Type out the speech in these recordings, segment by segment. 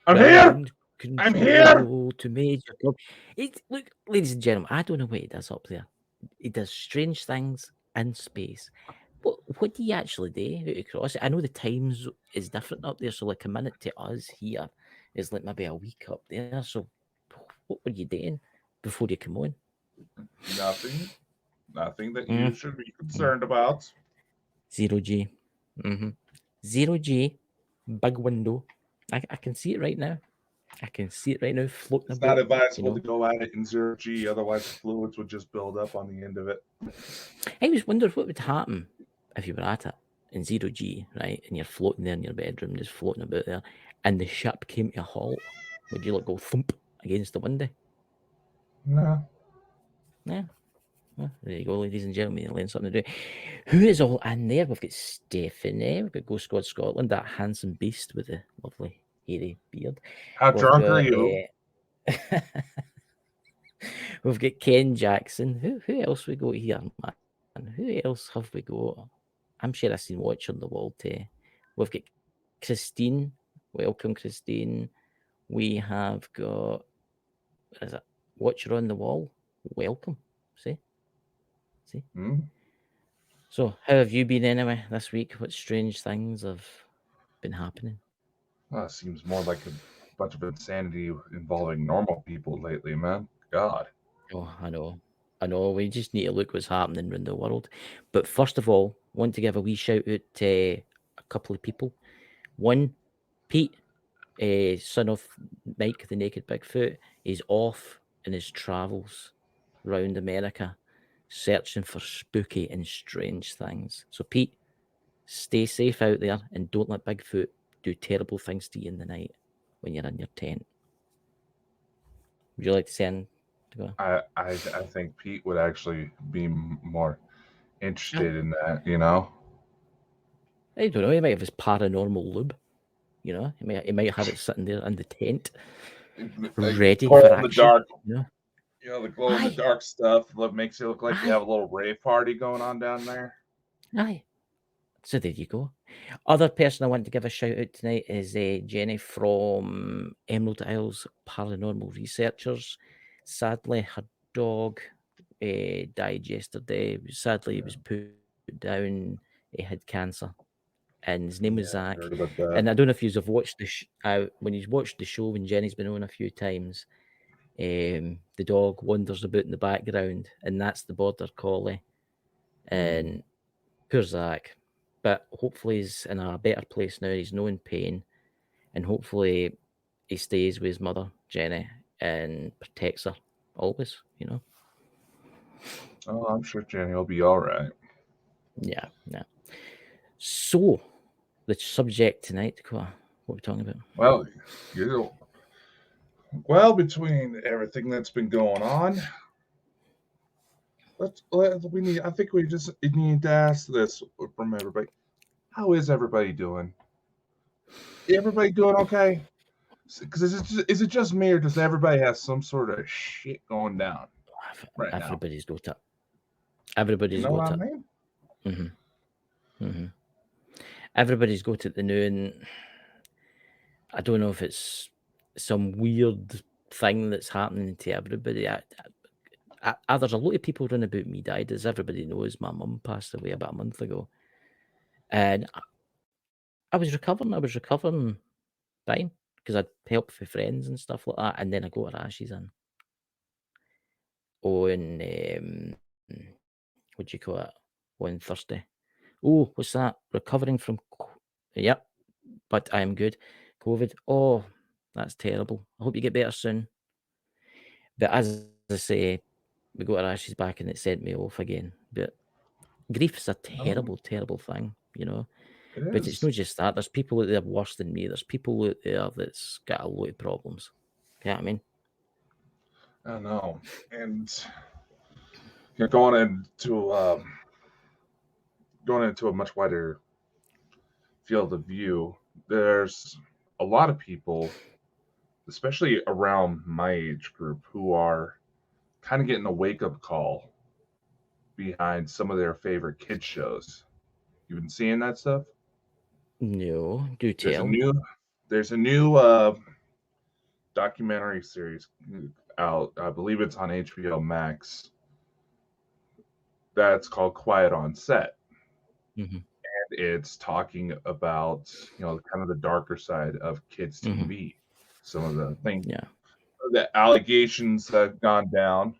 I'm here. Ground I'm here. control to Major Club. Look, ladies and gentlemen, I don't know what he does up there. He does strange things in space. What do you actually do out across it? I know the times is different up there, so like a minute to us here is like maybe a week up there. So what were you doing before you come on? Nothing. Nothing that Mm, you should be mm. concerned about. Zero G. Mm-hmm. Zero G. Big window. I can see it right now. I can see it right now floating It's not about. You advisable to know, go at it in zero G, otherwise the fluids would just build up on the end of it. I always wondered what would happen if you were at it in zero G, right? And you're floating there in your bedroom, just floating about there, and the ship came to a halt. Would you like go thump against the window? No. Yeah. Well, there you go, ladies and gentlemen. You learn something to do. Who is all in there? We've got Stephanie. We've got Ghost Squad Scotland, that handsome beast with the lovely hairy beard. How We've drunk are got you? we've got Ken Jackson. Who else we got here, man? Who else have we got? I'm sure I've seen Watch on the Wall too. We've got Christine. Welcome, Christine. We have got what is it? Watcher on the Wall. Welcome. See? See? Hmm? So how have you been anyway this week? What strange things have been happening? Well, it seems more like a bunch of insanity involving normal people lately, man. God. Oh, I know. I know. We just need to look what's happening around the world. But first of all, want to give a wee shout out to a couple of people. One, Pete, son of Mike the Naked Bigfoot, is off in his travels round America searching for spooky and strange things. So, Pete, stay safe out there and don't let Bigfoot do terrible things to you in the night when you're in your tent. Would you like to send to go? I think Pete would actually be more I, interested in that, you know? I don't know. He might have his paranormal lube. You know, he might have it sitting there in the tent, Like ready glow for in the action. dark, You know, the glow in the aye, dark stuff that makes it look like you aye, have a little rave party going on down there. aye. So there you go. Other person I want to give a shout out tonight is Jenny from Emerald Isles Paranormal Researchers. Sadly, her dog died yesterday. Sadly, he was put down. He had cancer, and his name was Yeah, Zach. I heard about And I that. don't know if you've watched when you've watched the show when Jenny's been on a few times. The dog wanders about in the background, and that's the border collie. Mm. And poor Zach, but hopefully he's in a better place now. He's no in pain, and hopefully he stays with his mother Jenny and protects her always. You know, Oh, I'm sure Jenny will be all right. yeah, yeah. So the subject tonight, what are we talking about? Well, you well, between everything that's been going on, we need. I think we just need to ask this from everybody. How is everybody doing? Everybody doing okay? Because is it just me, or does everybody have some sort of shit going down right now? Everybody's got it. You Everybody's know what got I it. mean? Hmm. Hmm. Everybody's got it the new, and I don't know if it's some weird thing that's happening to everybody. There's a lot of people running about me died. As everybody knows, my mum passed away about a month ago, and I was recovering. I was recovering fine because I'd help for friends and stuff like that, and then I got her ashes in on what do you call it, on Thursday. Oh, what's that? Recovering from yep, but I am good. COVID. Oh, that's terrible. I hope you get better soon. But as I say, we got our ashes back and it sent me off again. But grief's a terrible, Oh, terrible thing, you know. it But it's is. not just that. There's people out there worse than me. There's people out there that's got a lot of problems. You know what I mean? I know. And you're going into a much wider field of view. There's a lot of people, especially around my age group, who are kind of getting a wake up call behind some of their favorite kid shows. You've been seeing that stuff? No, do There's a tell. new there's a new documentary series out. I believe it's on HBO Max. That's called Quiet on Set. Mm-hmm. And it's talking about, kind of the darker side of kids Mm-hmm. TV. Some of the things, Yeah. the allegations that have gone down.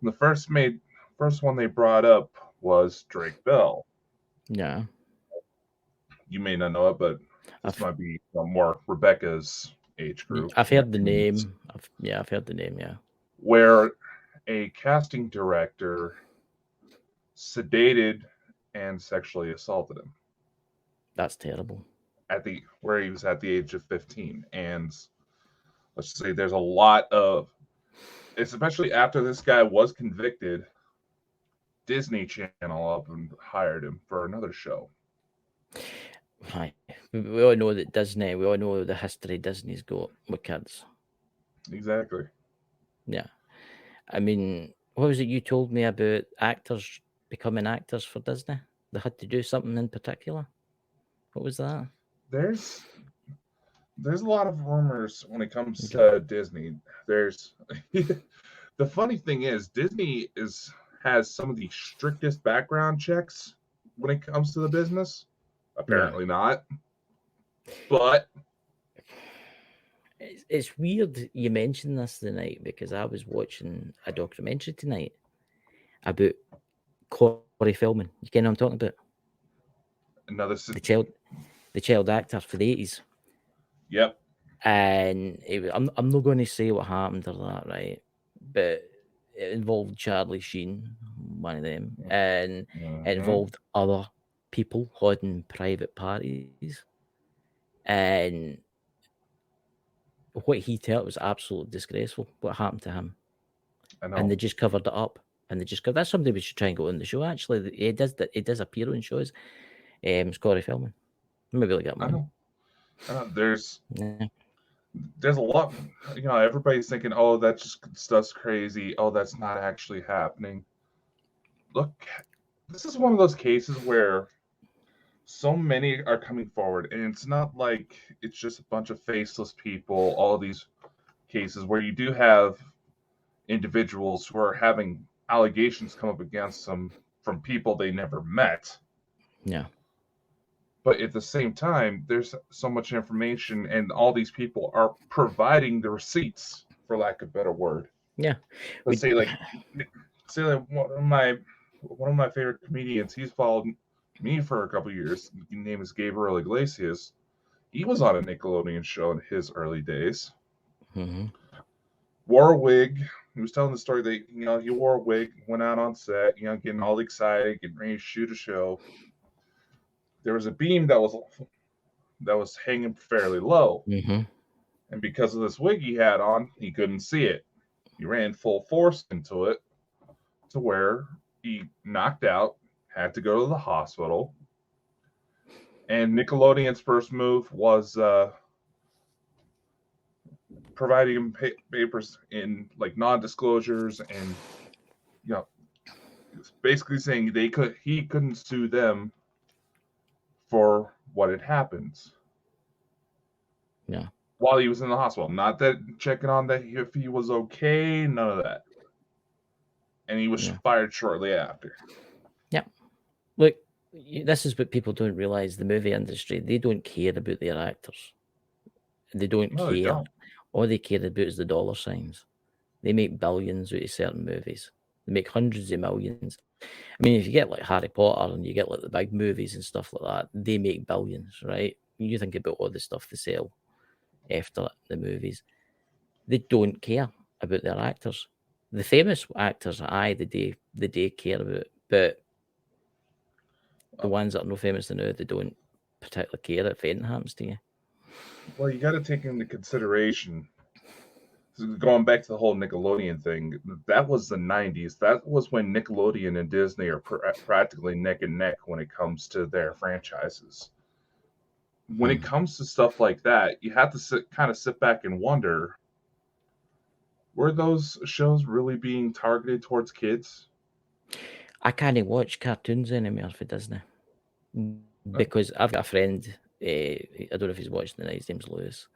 The first one they brought up was Drake Bell. Yeah. You may not know it, but this I've might be more Rebecca's age group, I've in heard the opinions, name. I've heard the name. Yeah. where a casting director sedated and sexually assaulted him That's terrible. at the where he was at the age of 15. And let's just say there's a lot of, especially after this guy was convicted, Disney Channel up and hired him for another show. Right. We all know that Disney. We all know the history Disney's got with kids. Exactly. Yeah. I mean, what was it you told me about actors becoming actors for Disney? They had to do something in particular. What was that? There's there's a lot of rumors when it comes Okay. to Disney. There's the funny thing is Disney has some of the strictest background checks when it comes to the business. Yeah. Apparently not. But It's weird you mentioned this tonight because I was watching a documentary tonight about Corey Feldman. You know what I'm talking about? another The child actor for the 80s. yep. And I'm not going to say what happened or that, right? But it involved Charlie Sheen, one of them, and it Mm-hmm. involved other people holding private parties. And what he told was absolutely disgraceful. What happened to him? I And know. they just covered it up. And they just go, that's somebody we should try and go on the show. Actually, he does appear on shows. Corey Feldman. Maybe we'll get him I on. know. I know. Yeah. There's a lot. Everybody's thinking, oh, that's just stuff's crazy. Oh, that's not actually happening. Look, this is one of those cases where so many are coming forward, and it's not like it's just a bunch of faceless people. All these cases where you do have individuals who are having allegations come up against them from people they never met. Yeah. But at the same time, there's so much information, and all these people are providing the receipts, for lack of a better word. Yeah. Let's say like one of my favorite comedians. He's followed me for a couple of years. His name is Gabriel Iglesias. He was on a Nickelodeon show in his early days. Mm-hmm. Wore a wig. He was telling the story that he wore a wig, went out on set, getting all excited, getting ready to shoot a show. There was a beam that was hanging fairly low, Mm-hmm. and because of this wig he had on, he couldn't see it. He ran full force into it to where he knocked out, had to go to the hospital. And Nickelodeon's first move was providing him papers in like non-disclosures, and you know, basically saying he couldn't sue them for what had happened. Yeah. While he was in the hospital, not that checking on that if he was okay, none of that. And he was fired shortly after. Yeah. Look, this is what people don't realize. The movie industry, they don't care about their actors. They don't No, they care. don't. All they care about is the dollar signs. They make billions out of certain movies. They make hundreds of millions. I mean, if you get like Harry Potter and you get like the big movies and stuff like that, they make billions, right? You think about all the stuff they sell after the movies. They don't care about their actors. The famous actors, they care about, but the ones that are no famous now, they don't particularly care if anything happens to you. Well, you got to take into consideration, going back to the whole Nickelodeon thing, that was the 90s. That was when Nickelodeon and Disney are practically neck and neck when it comes to their franchises. When it comes to stuff like that, you have to kind of sit back and wonder, were those shows really being targeted towards kids? I can't watch cartoons anymore for Disney because I've got a friend. I don't know if he's watching tonight. His name's Lewis,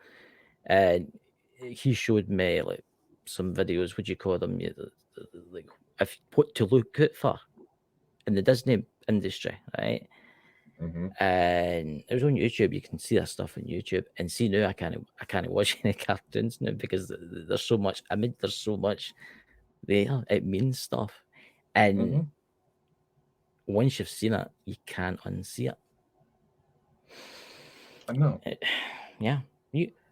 and he showed me like some videos. Would you call them? Like if what to look out for in the Disney industry, right? Mm-hmm. And it was on YouTube. You can see that stuff on YouTube. And see now, I can't watch any cartoons now because there's so much image. There's so much there. It means stuff, and Mm-hmm. once you've seen it, you can't unsee it. I know. Yeah.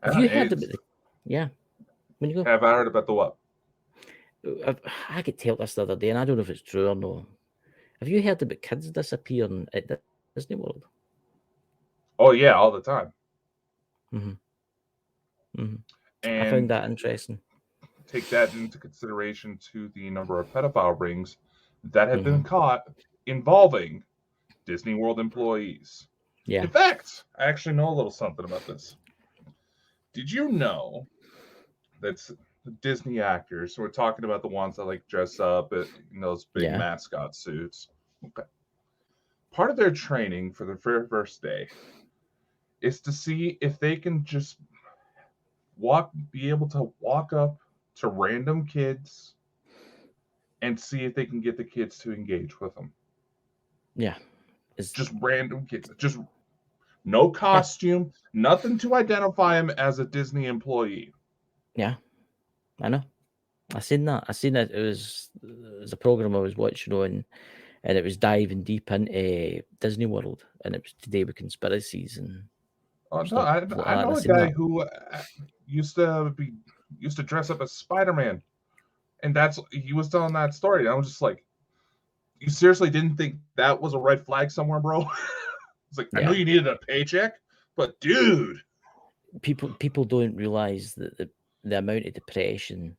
Have you heard about It's the? Yeah. When you go, have I heard about the what? I could tell this the other day, and I don't know if it's true or no. Have you heard about kids disappearing at Disney World? Oh yeah, all the time. Hmm. Hmm. I found And that interesting. take that into consideration to the number of pedophile rings that have Hmm. been caught involving Disney World employees. Yeah. In fact, I actually know a little something about this. Did you know that Disney actors, so we're talking about the ones that like dress up in those big Yeah. mascot suits? Okay. Part of their training for the very first day is to see if they can just be able to walk up to random kids and see if they can get the kids to engage with them. Yeah. It's Just random kids. Just no yeah. costume, nothing to identify him as a Disney employee. Yeah. I know. I seen that. I seen it. It was a program I was watching on, and it was diving deep into Disney World, and it was to do with conspiracies and Oh no, stuff like I that. And I know a seen guy that. who used to be used to dress up as Spider Man, and that's he was telling that story. And I was just like, you seriously didn't think that was a red flag somewhere, bro? It's like I know Yeah. you needed a paycheck, but dude, People don't realize that the amount of depression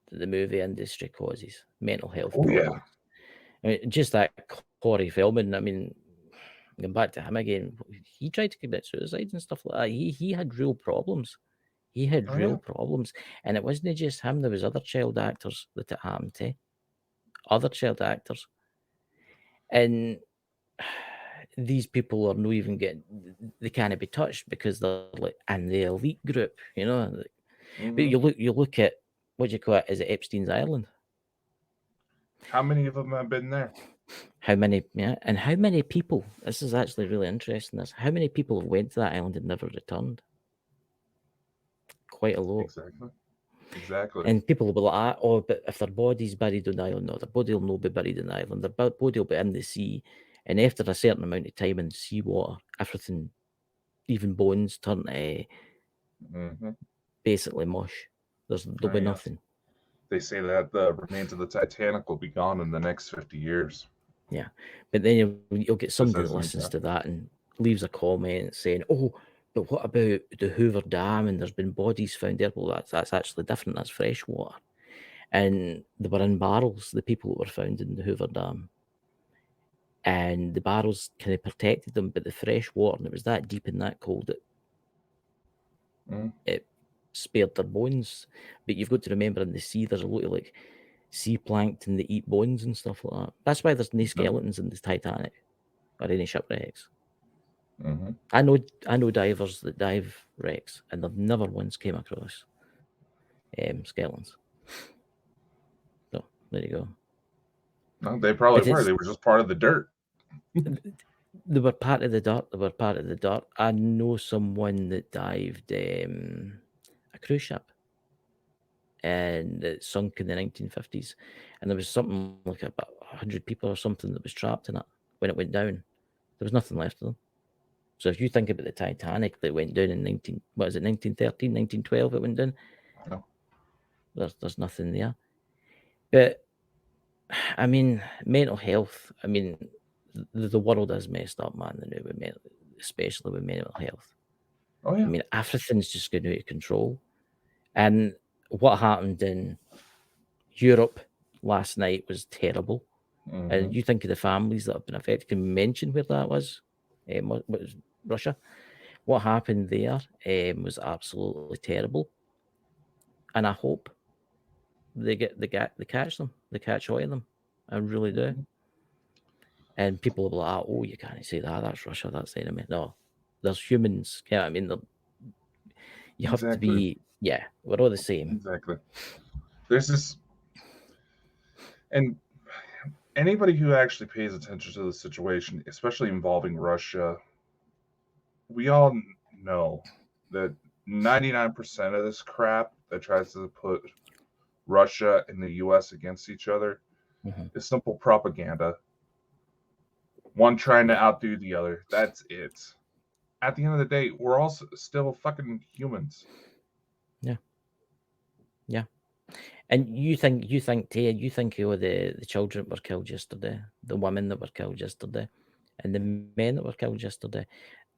that the movie industry causes, mental health oh yeah, problems. I mean, just that Corey Feldman. I mean, going back to him again, he tried to commit suicide and stuff like that. He had real problems. He had oh real yeah, problems, and it wasn't just him. There was other child actors that it happened to, other child actors, and these people are not even getting. They can't be touched because they're like in the elite group, you know. But mm-hmm. you look at what do you call it? Is it Epstein's Island? How many of them have been there? How many? Yeah, and how many people? This is actually really interesting. This how many people have went to that island and never returned? Quite a lot. Exactly, exactly. And people will be like, ah, oh, but if their body's buried on the island, no, their body will not be buried on the island. Their body will be in the sea. And after a certain amount of time in seawater, everything, even bones, turn to Mm-hmm. basically mush. There'll be Yes. nothing. They say that the remains of the Titanic will be gone in the next 50 years. Yeah. But then you'll get Just somebody as that an listens to example. that and leaves a comment saying, oh, but what about the Hoover Dam and there's been bodies found there? Well, that's actually different. That's fresh water. And they were in barrels, the people that were found in the Hoover Dam. And the barrels kind of protected them, but the fresh water, and it was that deep and that cold that Mm, it spared their bones. But you've got to remember in the sea, there's a lot of like sea plankton that eat bones and stuff like that. That's why there's no yep. skeletons in the Titanic or any shipwrecks. Mm-hmm. I know divers that dive wrecks, and they've never once came across skeletons. So there you go. No, they probably But were. it's They were just part of the dirt. they were part of the dirt. They were part of the dirt. I know someone that dived a cruise ship and it sunk in the 1950s, and there was something like about 100 people or something that was trapped in it when it went down. There was nothing left of them. So if you think about the Titanic that went down in 1913, 1912, it went down. No. There's nothing there. But I mean, mental health. I mean, the world is messed up, man. The new especially with mental health. Oh I yeah. mean, everything's just going out of control. And what happened in Europe last night was terrible. Mm-hmm. And you think of the families that have been affected. Can we mention where that was? What was Russia? What happened there was absolutely terrible. And I hope they catch them. They catch all of them. I really do. Mm-hmm. And people will be like, oh, you can't say that. That's Russia. That's the enemy. No, there's humans. Yeah, I mean, you have to Exactly. be. Yeah, we're all the same. Exactly. There's this, and anybody who actually pays attention to the situation, especially involving Russia, we all know that 99% of this crap that tries to put Russia and the US against each other Mhm. is simple propaganda. One trying to Yeah, outdo the other. That's it. At the end of the day, we're all still fucking humans. yeah, yeah. And you think of the children that were killed yesterday, the women that were killed yesterday, and the men that were killed yesterday.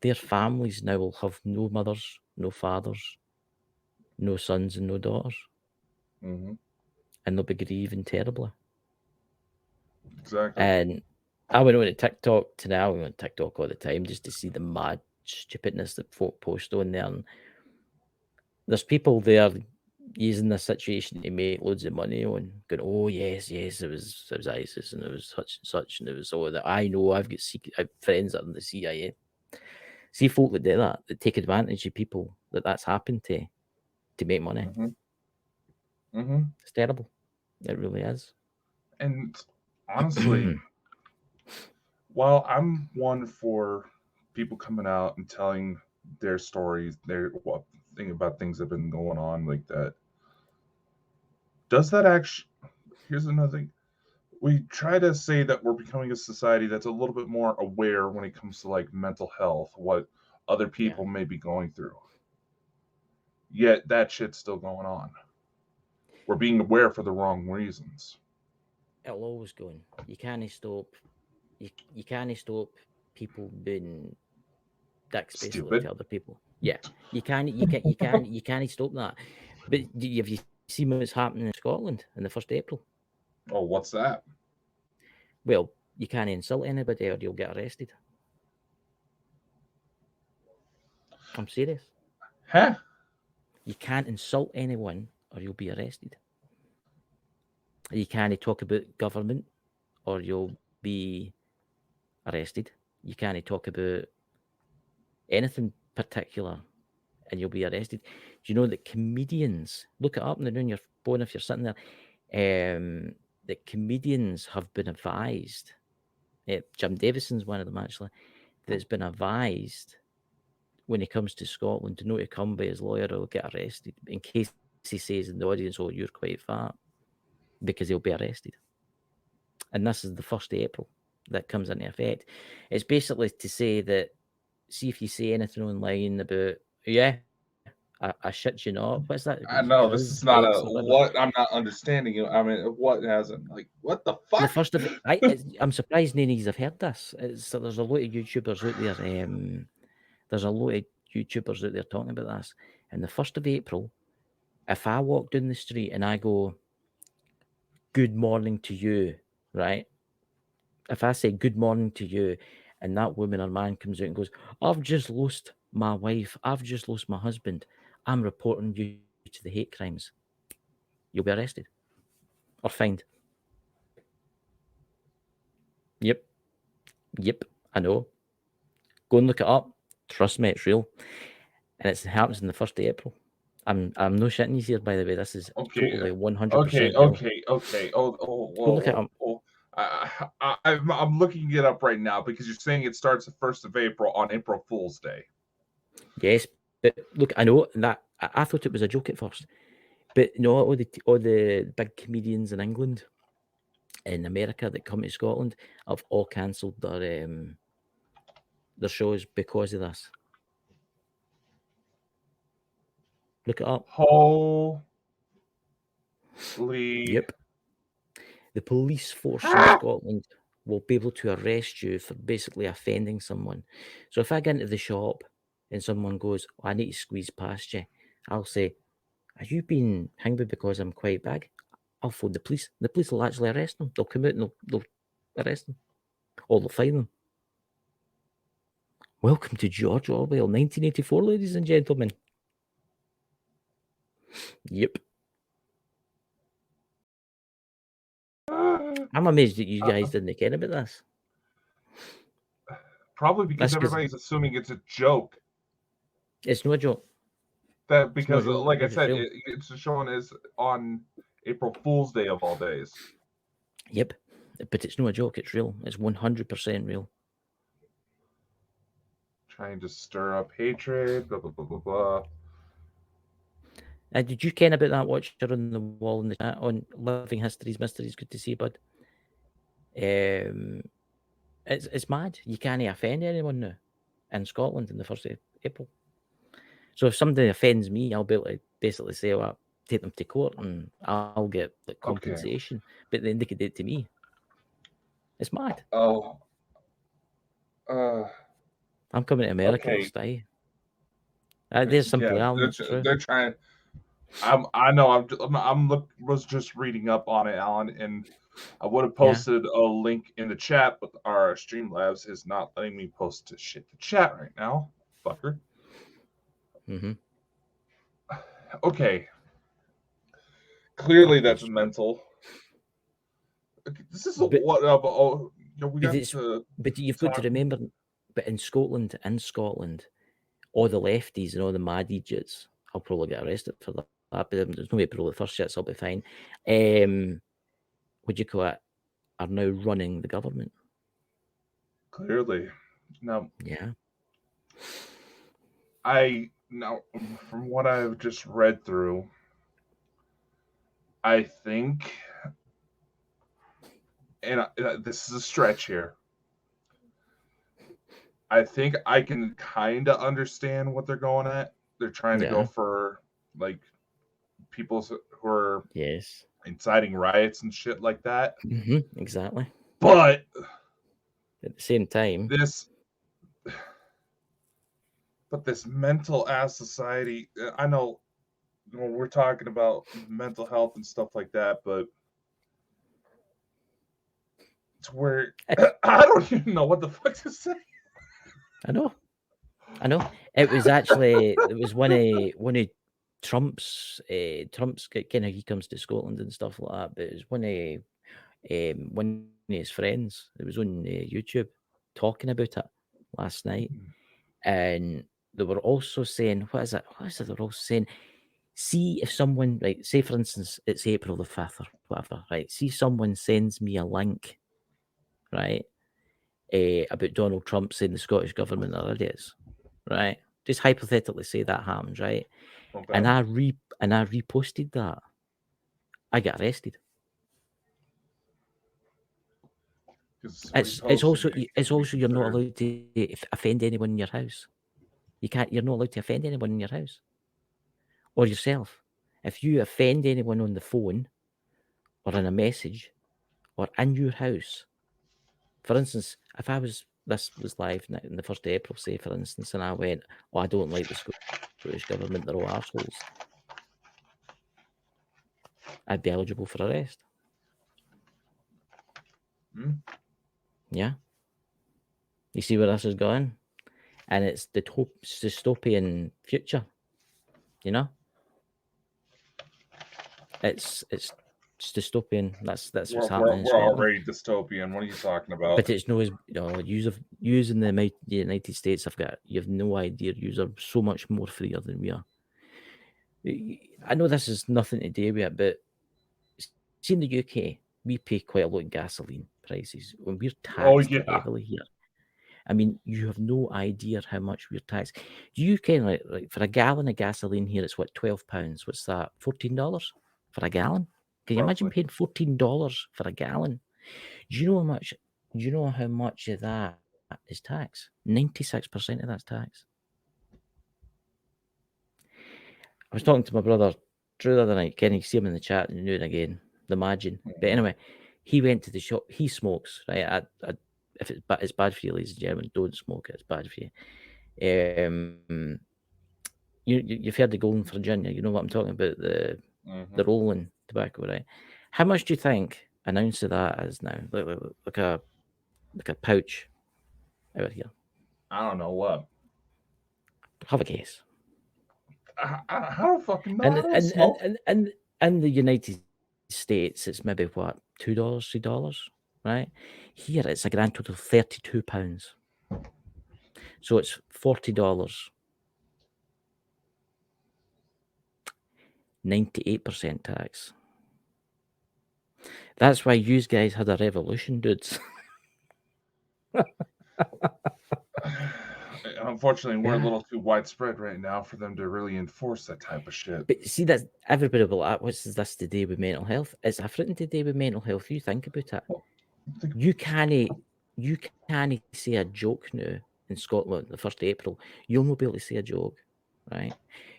Their families now will have no mothers, no fathers, no sons, and no daughters, Hmm. and they'll be grieving terribly. Exactly. And I went on to TikTok today. I went on TikTok all the time just to see the mad stupidness that folk post on there. And there's people there using this situation to make loads of money on going, oh yes, it was ISIS and it was such and such and it was all that. I know I've got I've friends that are in the CIA. See folk that do that take advantage of people that's happened to make money. Hmm. Hmm. It's terrible. It really is. And honestly, while I'm one for people coming out and telling their stories, their what thing about things that have been going on like that, does that actually? Here's another thing. We try to say that we're becoming a society that's a little bit more aware when it comes to like mental health, what other Yeah. people may be going through. Yet that shit's still going on. We're being aware for the wrong reasons. It'll always go on. You can't stop you can't stop people being dicks basically Stupid. to other people. Yeah. You can't stop that. But have you seen what's happening in Scotland in the 1st of April? Oh, what's that? Well, you can't insult anybody or you'll get arrested. I'm serious. Huh? You can't insult anyone or you'll be arrested. You can't talk about government or you'll be arrested. You can't talk about anything particular and you'll be arrested. Do you know that comedians, look it up on your phone if you're sitting there, that comedians have been advised, Jim Davison's one of them actually, that's been advised when he comes to Scotland to not to come by his lawyer or he'll get arrested in case he says in the audience, oh, you're quite fat, because he'll be arrested. And this is the 1st of April that comes into effect. It's basically to say that, see if you say anything online about, yeah, I shit you not. What's that? I know Cuz this is not X a or whatever. what. I'm not understanding you. I mean, what hasn't like what the The fuck? first of I'm surprised none of you have heard this. So there's a lot of YouTubers out there. There's a lot of YouTubers out there talking about this. And the 1st of April, if I walk down the street and I go, "Good morning to you," right? If I say "Good morning to you," and that woman or man comes out and goes, "I've just lost my wife. I've just lost my husband. I'm reporting you to the hate crimes," you'll be arrested or fined. Yep, yep, I know. Go and look it up. Trust me, it's real. And it happens on the 1st of April. I'm no shitting you here, by the way. This is Okay, totally okay, 100% real. okay, okay. Oh, oh, Go look it oh, up. oh. I'm looking it up right now because you're saying it starts the 1st of April on April Fool's Day. Yes, but look, I know that I thought it was a joke at first, but you know all the big comedians in England, in America that come to Scotland have all cancelled their shows because of this. Look it up. Holy Yep. The police force in Scotland will be able to arrest you for basically offending someone. So if I get into the shop and someone goes, oh, I need to squeeze past you, I'll say, are you being hangry because I'm quite big? I'll phone the police. The police will actually arrest them. They'll come out and they'll arrest them. Or they'll fine them. Welcome to George Orwell, 1984, ladies and gentlemen. Yep. I'm amazed that you guys didn't care about this. Probably because That's because everybody's assuming it's a joke. it's no joke. That It's not because, a joke, like I it's said, real. it's showing as on April Fool's Day of all days. Yep. But it's not a joke, it's real. It's 100% real. Trying to stir up hatred, blah blah blah blah blah. Did you ken about that watcher on the wall in the chat on Living Histories Mysteries? Good to see you, bud. It's mad. You can't offend anyone now in Scotland in the 1st of April. So if somebody offends me, I'll be able to basically say, well, take them to court and I'll get like compensation. But then they could do it to me. It's mad. Oh. I'm coming to America to stay. There's simple Alan. They're trying. I know. Was just reading up on it, Alan, and I would have posted a link in the chat, but our Streamlabs is not letting me post shit to chat right now, fucker. Mm-hmm. Okay. Clearly, that's mental. This is what we got to. But you've got to remember, but in Scotland, all the lefties and all the mad idiots, I'll probably get arrested for that. But there's no way probably the first shit, so I'll be fine. What do you call it? Are now running the government. Clearly, no. Yeah. Now from what I've just read through, I think, and this is a stretch here, I think I can kind of understand what they're going at. They're trying to go for like people who are inciting riots and shit like that. Mm-hmm, exactly. But at the same time, this mental ass society, I know we're talking about mental health and stuff like that, but it's where I don't even know what the fuck to say. I know. It was actually one of Trump's kind of, he comes to Scotland and stuff like that, but it was one of his friends. It was on YouTube talking about it last night, and they were also saying, what is it? They're also saying, see if someone, right, say for instance, it's April the 5th or whatever, right? See someone sends me a link, right, about Donald Trump saying the Scottish government are idiots, right? Just hypothetically say that happens, right? Okay. And I reposted that. I get arrested. It's also you're not allowed to offend anyone in your house. You're not allowed to offend anyone in your house or yourself. If you offend anyone on the phone or in a message or in your house, for instance, if this was live in the 1st of April, say for instance, and I went, oh, I don't like the Scottish government, they're all arseholes, I'd be eligible for arrest. Yeah. You see where this is going? And it's the dystopian future, you know? It's dystopian. That's what's happening. We're already dystopian. What are you talking about? But it's no, using the United States, you have no idea. You are so much more freer than we are. I know this has nothing to do with it, but see, in the UK, we pay quite a lot in gasoline prices when we're taxed heavily here. I mean, you have no idea how much we're taxed. You can, like for a gallon of gasoline here, it's what, £12? What's that? $14 for a gallon? Can you imagine paying $14 for a gallon? Do you know how much? Do you know how much of that is tax? 96% of that's tax. I was talking to my brother Drew the other night. Kenny, you see him in the chat and and again. The Imagine. But anyway, he went to the shop. He smokes, right? If it's bad for you, ladies and gentlemen, don't smoke it. It's bad for you. You've heard the Golden Virginia. You know what I'm talking about, the rolling tobacco, right? How much do you think an ounce of that is now? Like a pouch out here. I don't know what. Have a guess. I don't fucking know. I don't smoke. And in the United States, it's maybe what, $2, $3, right? Here, it's a grand total of £32. So it's $40 98% tax. That's why you guys had a revolution, dudes. Unfortunately, we're a Yeah. little too widespread right now for them to really enforce that type of shit. But see, that's everybody will ask, what's this to do with mental health? It's different to do with mental health. You think about it. Well, think, You can't say a joke now in Scotland the 1st of April. You'll not be able to say a joke, right?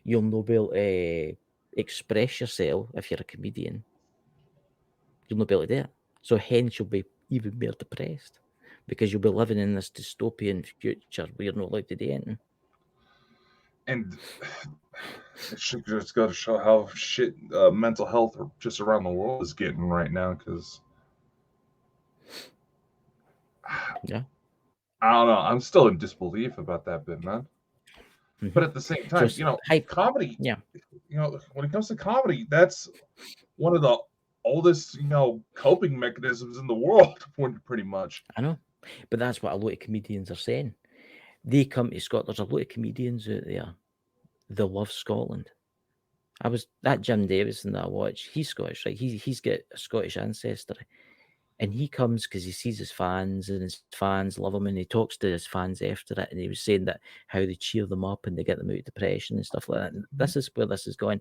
You'll not be able to express yourself if you're a comedian. You'll not be able to do it. So hence you'll be even more depressed because you'll be living in this dystopian future where you're not allowed to do anything. and it should just go to show how shit mental health just around the world is getting right now. Because Yeah. I don't know, I'm still in disbelief about that bit, man. But at the same So time, hype. comedy. Yeah. When it comes to comedy, that's one of the oldest, coping mechanisms in the world, pretty much. I know. But that's what a lot of comedians are saying. They come to Scotland. There's a lot of comedians out there. They love Scotland. That Jim Davison that I watch, he's Scottish, right? He's got a Scottish ancestry. And he comes because he sees his fans and his fans love him and he talks to his fans after it. And he was saying that how they cheer them up and they get them out of depression and stuff like that. And this is where this is going.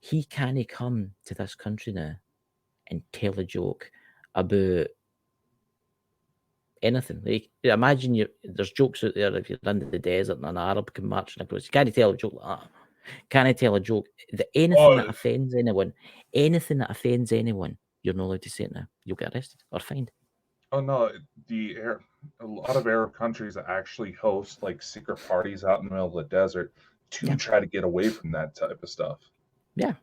He can't come to this country now and tell a joke about anything. Like, imagine there's jokes out there if you're in the desert and an Arab can march across. You can't tell a joke like that. Can't tell a joke. Anything that offends anyone, you're not allowed to say it now. You'll get arrested or fined. Oh no, a lot of Arab countries actually host like secret parties out in the middle of the desert to try to get away from that type of stuff. Yeah.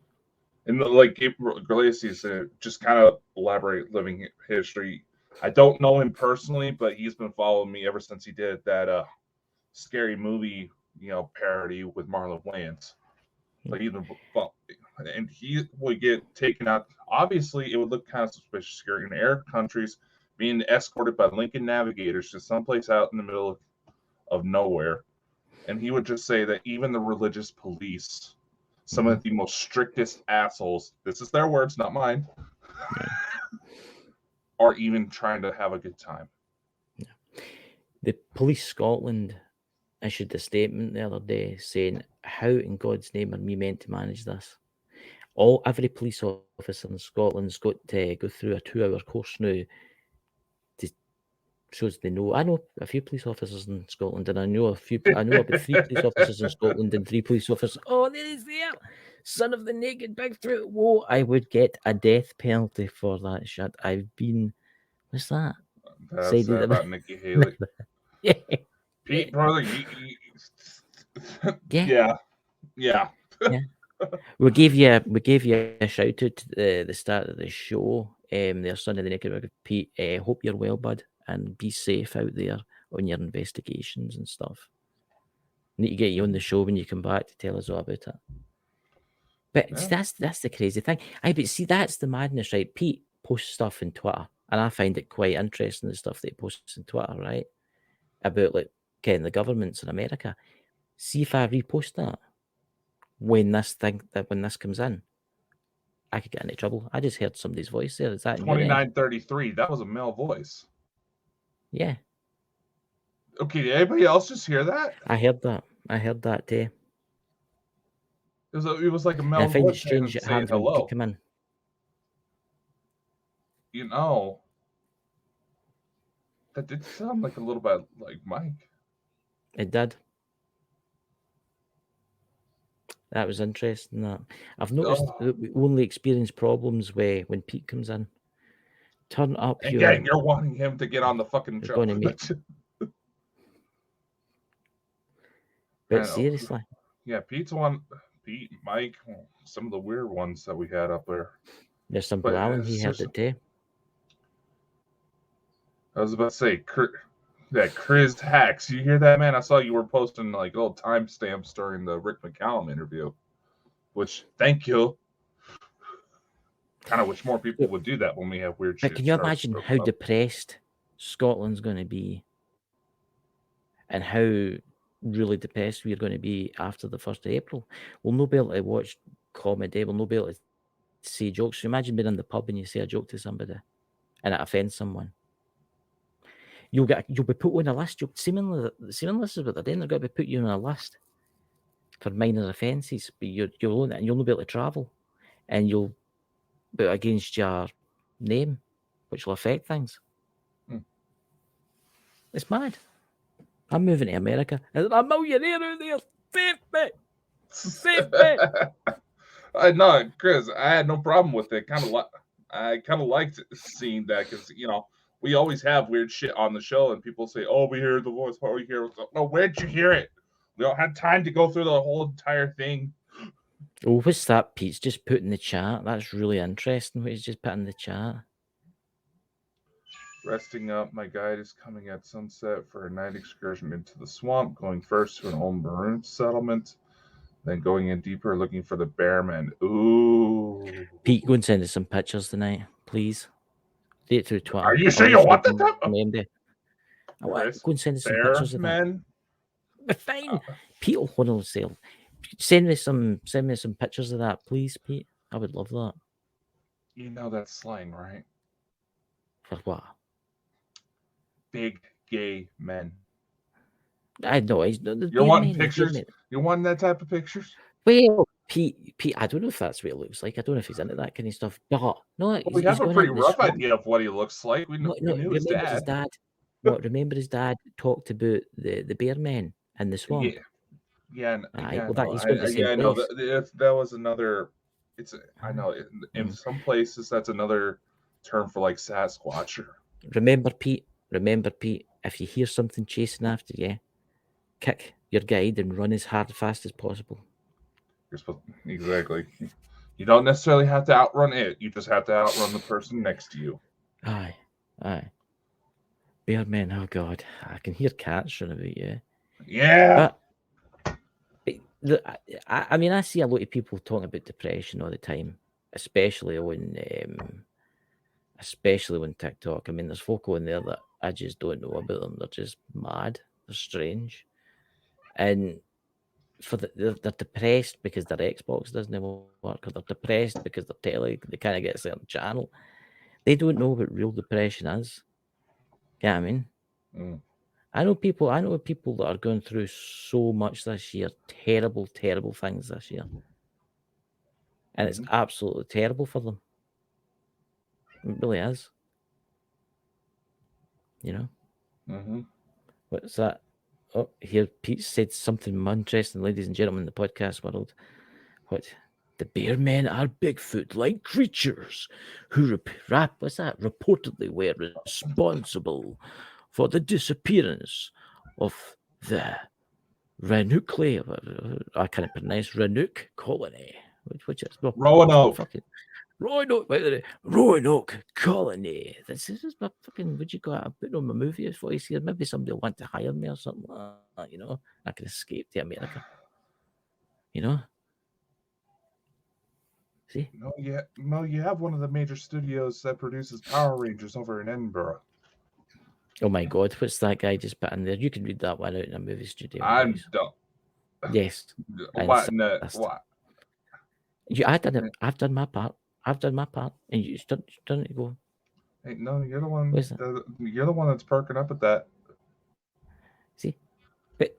And like Gabriel Iglesias, just kind of elaborate living history. I don't know him personally, but he's been following me ever since he did that scary movie, parody with Marlon Wayans. Like and he would get taken out. Obviously, it would look kind of suspicious here in Arab countries, being escorted by Lincoln Navigators to someplace out in the middle of nowhere. And he would just say that even the religious police, some of the most strictest assholes, this is their words, not mine, are even trying to have a good time. Yeah. The Police Scotland issued a statement the other day saying, how in God's name are we meant to manage this? Every police officer in Scotland's got to go through a 2-hour course now to shows they know. I know a few police officers in Scotland, and I know about 3 police officers in Scotland and 3 police officers. Oh, there is there, son of the naked big throat. Whoa! I would get a death penalty for that shit. I've been. What's that? That's about Nikki Haley. Yeah. Pete, brother, yeah. Yeah. We gave you a shout out to the start of the show. Their son of the naked big Pete. Hope you're well, bud, and be safe out there on your investigations and stuff. Need to get you on the show when you come back to tell us all about it. But see, that's the crazy thing. But see, that's the madness, right? Pete posts stuff on Twitter, and I find it quite interesting, the stuff that he posts on Twitter, right? About like getting the governments in America. See if I repost that when this comes in, I could get into trouble. I just heard somebody's voice there. Is that 2933? That was a male voice. Yeah. Okay, did anybody else just hear that? I heard that too. It was like a male I find it voice strange it saying happens when hello. Pete come in. That did sound like a little bit like Mike. It did. That was interesting. That I've noticed that we only experience problems when Pete comes in. Turn up Again, you're wanting him to get on the fucking show. But seriously. Yeah, Pete, Mike, some of the weird ones that we had up there. There's some Alan, he had it too. I was about to say, that Chris Hacks. You hear that, man? I saw you were posting like little timestamps during the Rick McCallum interview, which, thank you. Kind of wish more people would do that when we have weird shit. Can you imagine how depressed Scotland's going to be and how really depressed we're going to be after the 1st of April? We'll not be able to watch comedy. We'll not be able to say jokes. So imagine being in the pub and you say a joke to somebody and it offends someone. You'll be put on a list. Seemingly this is what they're doing. They're going to put you on a list for minor offences, but you'll not be able to travel, and you'll be against your name, which will affect things. It's mad. I'm moving to America. There's a millionaire out there. Save me. I know, Chris. I had no problem with it. I kind of liked seeing that because we always have weird shit on the show, and people say, "Oh, we hear the voice. What we hear?" No, where'd you hear it? We don't have time to go through the whole entire thing. Oh, what's that Pete's just put in the chat? That's really interesting. What he's just put in the chat. Resting up, my guide is coming at sunset for a night excursion into the swamp, going first to an old maroon settlement, then going in deeper looking for the bearmen. Ooh. Pete, go and send us some pictures tonight, please. Do it through Twitter. Are you sure you want that? Go and send us some pictures of that. Bearmen? Fine. Pete will hold on sale. Send me some pictures of that, please, Pete. I would love that. You know that's slang, right? For what? Big gay men. I know. You're wanting pictures? You want that type of pictures? Well, Pete, I don't know if that's what it looks like. I don't know if he's into that kind of stuff. But no, we have a pretty rough idea of what he looks like. We knew his dad. Remember his dad talked about the bear men in the swamp. Yeah. He's I know that was another. I know in some places that's another term for like Sasquatch. Remember, Pete. If you hear something chasing after you, kick your guide and run as hard and fast as possible. Exactly. You don't necessarily have to outrun it. You just have to outrun the person next to you. Aye. Bear men, oh God. I can hear cats running about you. Yeah. I see a lot of people talking about depression all the time, especially on TikTok. I mean, there's folk on there that I just don't know about them. They're just mad. They're strange. And they're depressed because their Xbox doesn't work, or they're depressed because their telly, they can't get a certain channel. They don't know what real depression is. You know what I mean? I know people that are going through so much this year, terrible things this year. And it's absolutely terrible for them. It really is. What's that? Oh, here Pete said something interesting, ladies and gentlemen, in the podcast world. What? The bear men are Bigfoot-like creatures who reportedly were responsible for the disappearance of the I can't pronounce Roanoke colony, which is Roanoke. Roanoke colony. This is my fucking. Would you go out and put on my movie voice here? Maybe somebody will want to hire me or something like that. I can escape to America. See? No, you have one of the major studios that produces Power Rangers over in Edinburgh. Oh my God, what's that guy just put in there? You can read that one out in a movie studio. I'm done. Yes. What? I've done my part. And you done it. Go. Hey, no, you're the one. You're the one that's perking up at that. See, but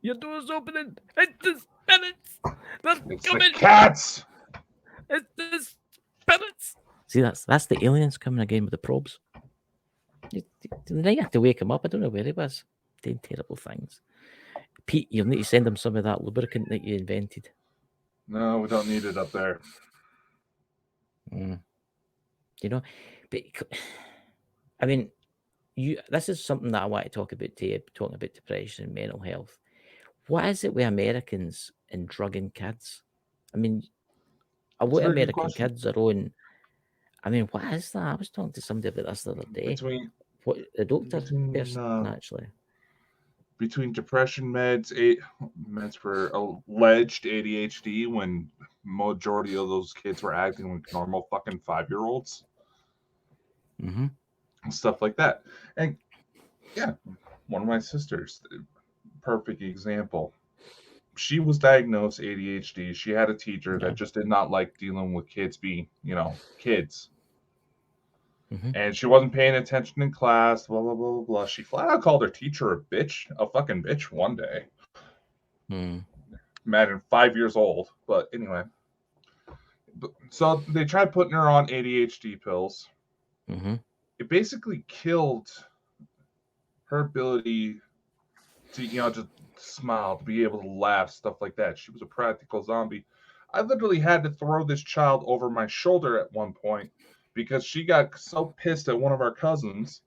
your door's opening. It's the spirits. They're coming. The cats. It's the spirits. See, that's the aliens coming again with the probes. Then you have to wake him up. I don't know where he was. Doing terrible things. Pete, you'll need to send him some of that lubricant that you invented. No, we don't need it up there. But I mean, this is something that I want to talk about today, talking about depression and mental health. What is it with Americans and drugging kids? I mean, a lot of American kids are on. I mean, what is that? I was talking to somebody about this the other day. The doctor person, actually. Between depression meds for alleged ADHD, when majority of those kids were acting like normal fucking 5-year-olds. And stuff like that. And yeah, one of my sisters, perfect example. she was diagnosed ADHD. She had a teacher Yeah. that just did not like dealing with kids being, kids. Mm-hmm. And she wasn't paying attention in class, blah, blah, blah, blah, blah. She flat out called her teacher a fucking bitch one day. Mm. Imagine 5 years old. But anyway. So they tried putting her on ADHD pills. Mm-hmm. It basically killed her ability to, just smile, to be able to laugh, stuff like that. She was a practical zombie. I literally had to throw this child over my shoulder at one point because she got so pissed at one of our cousins,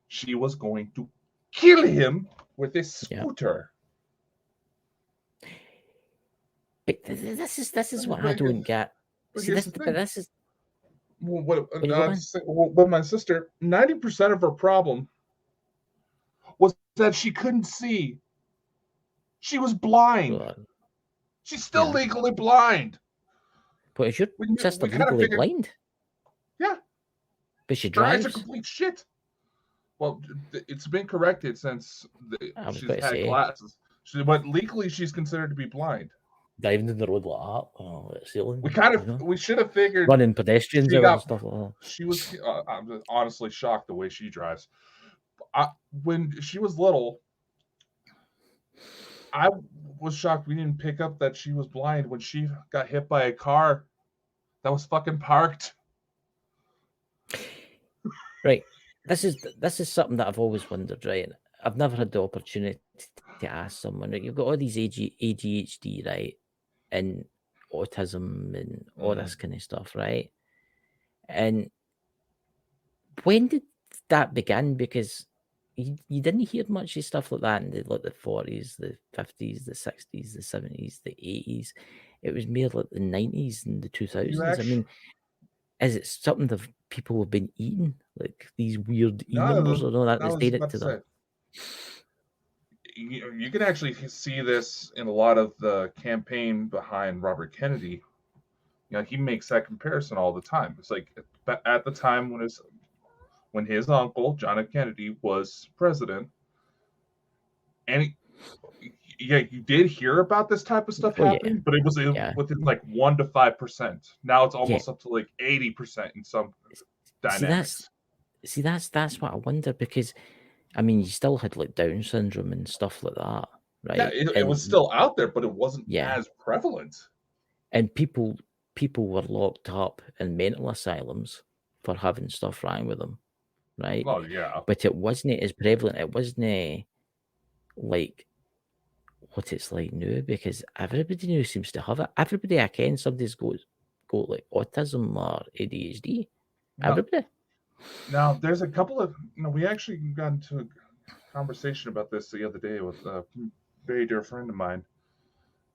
she was going to kill him with a scooter. But this is what I don't get. But See here's this, the but thing. this is when you go on. With my sister, 90% of her problem was that she couldn't see. She was blind. She's still Yeah. legally blind. But is your sister We kind of legally figured, blind? yeah, But she her eyes are drives. complete shit. Well, it's been corrected since I was she's about to had say, glasses. But legally, she's considered to be blind. driving in the road like that, oh, it's ceiling. We should have figured Running pedestrians out and stuff like that. She was I'm honestly shocked the way she drives. When she was little, I was shocked we didn't pick up that she was blind when she got hit by a car that was fucking parked. Right. This is something that I've always wondered, right? I've never had the opportunity to ask someone. Right? You've got all these ADHD, right? And autism and all this kind of stuff, right? And when did that begin? Because you didn't hear much of stuff like that in the 40s, the 50s, the 60s, the 70s, the 80s. It was more like the 90s and the 2000s. I mean, is it something that people have been eating, like these weird numbers or no? That's dated to them. You can actually see this in a lot of the campaign behind Robert Kennedy. He makes that comparison all the time. It's like at the time when his uncle John F. Kennedy was president, and you did hear about this type of stuff happening, but it was within like 1 to 5%. Now it's almost up to like 80% in some dynamics. See, that's what I wonder, because I mean, you still had like Down syndrome and stuff like that, right? Yeah, it was still out there, but it wasn't as prevalent. And people were locked up in mental asylums for having stuff wrong with them, right? Oh yeah. But it wasn't as prevalent. It wasn't like what it's like now, because everybody now seems to have it. Everybody I ken, somebody's got like autism or ADHD. Everybody. Now, there's a couple of, we actually got into a conversation about this the other day with a very dear friend of mine.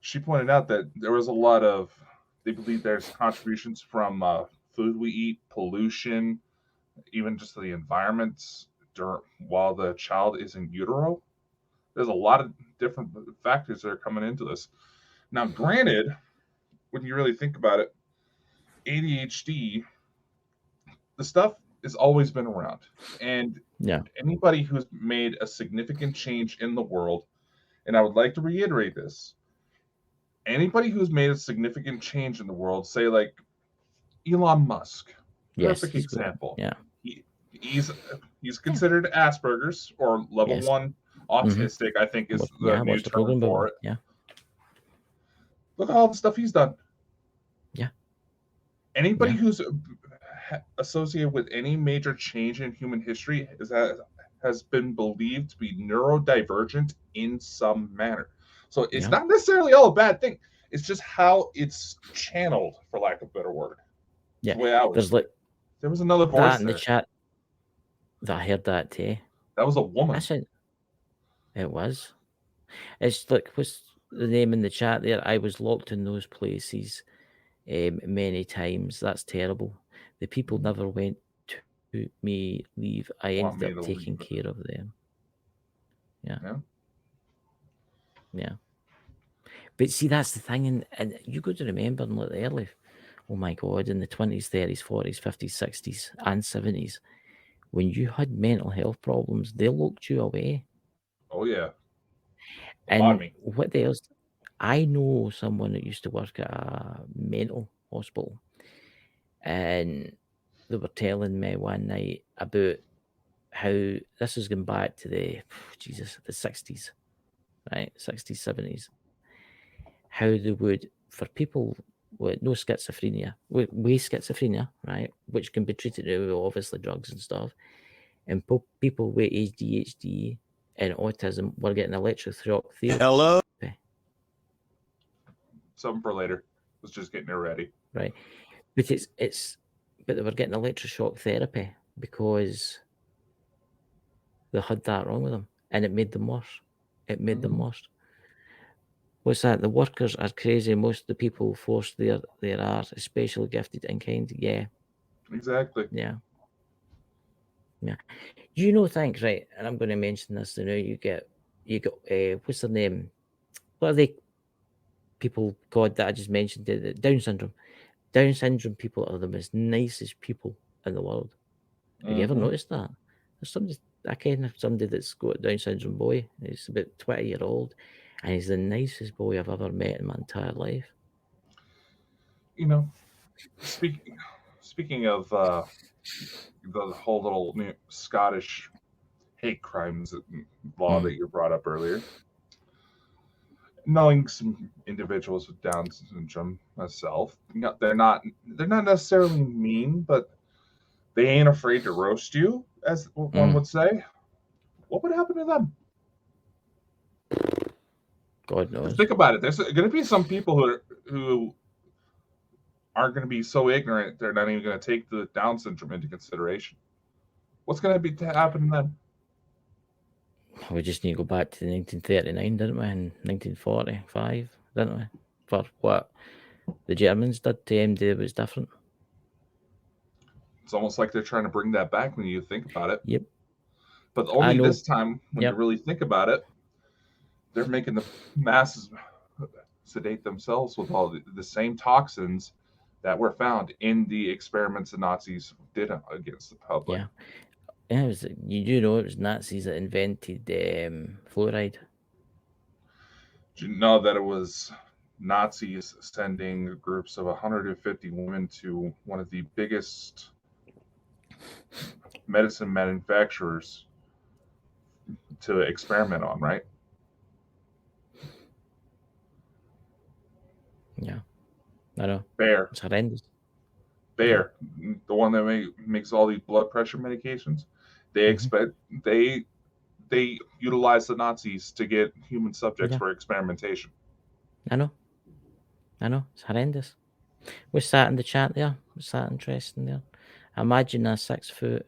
She pointed out that there was a lot of, they believe there's contributions from food we eat, pollution, even just the environment while the child is in utero. There's a lot of different factors that are coming into this. Now, granted, when you really think about it, ADHD, the stuff has always been around. And anybody who's made a significant change in the world, and I would like to reiterate this, anybody who's made a significant change in the world, say like Elon Musk, perfect example. Yeah. He's considered Asperger's or level 1 autistic, I think is the new term for it. Yeah. Look at all the stuff he's done. Yeah. Anybody who's associated with any major change in human history has been believed to be neurodivergent in some manner. So it's not necessarily all a bad thing. It's just how it's channeled, for lack of a better word. Yeah. The way I was. There was another voice that in the chat that I heard that too. That was a woman. It was. It's like, what's the name in the chat there? I was locked in those places many times. That's terrible. The people never went to me leave. I ended up taking care of them. Yeah. But see, that's the thing, and you got to remember in the early, oh my God, in the 20s, 30s, 40s, 50s, 60s, and 70s, when you had mental health problems, they locked you away. Oh yeah. And what else? I know someone that used to work at a mental hospital, and they were telling me one night about how this was going back to the 60s, right? 60s, 70s. How they would, for people with no schizophrenia, with schizophrenia, right, which can be treated with obviously drugs and stuff, and people with ADHD and autism were getting electroshock therapy. Hello? Something for later. Was just getting it ready. Right. But but they were getting electroshock therapy because they had that wrong with them, and it made them worse. It made them worse. What's that? The workers are crazy. Most of the people forced their art, especially gifted and kind. Yeah. Exactly. Yeah. Yeah. You know, thanks, right? And I'm going to mention this. You know, you got what's their name? What are they? People, God, that I just mentioned, the Down syndrome. Down syndrome people are the most nicest people in the world. Have you ever noticed that? There's somebody, I ken somebody that's got Down syndrome boy. He's about 20-year-old, and he's the nicest boy I've ever met in my entire life. You know, speaking of the whole little Scottish hate crimes law that you brought up earlier, knowing some individuals with Down syndrome myself, they're not necessarily mean, but they ain't afraid to roast you, as one would say. What would happen to them? God knows. Think about it. There's going to be some people who aren't going to be so ignorant they're not even going to take the Down syndrome into consideration. What's going to happen to them? We just need to go back to 1939, didn't we? And 1945, didn't we? For what the Germans did to MD was different. It's almost like they're trying to bring that back when you think about it. Yep. But only this time, when you really think about it, they're making the masses sedate themselves with all the same toxins that were found in the experiments the Nazis did against the public. Yeah. Yeah, you do know it was Nazis that invented fluoride. Do you know that it was Nazis sending groups of 150 women to one of the biggest medicine manufacturers to experiment on, right? Yeah, I know. Bayer. It's horrendous. Bayer, the one that makes all these blood pressure medications. They they utilize the Nazis to get human subjects for experimentation. I know. It's horrendous. What's that in the chat there? What's that interesting there? Imagine a 6 foot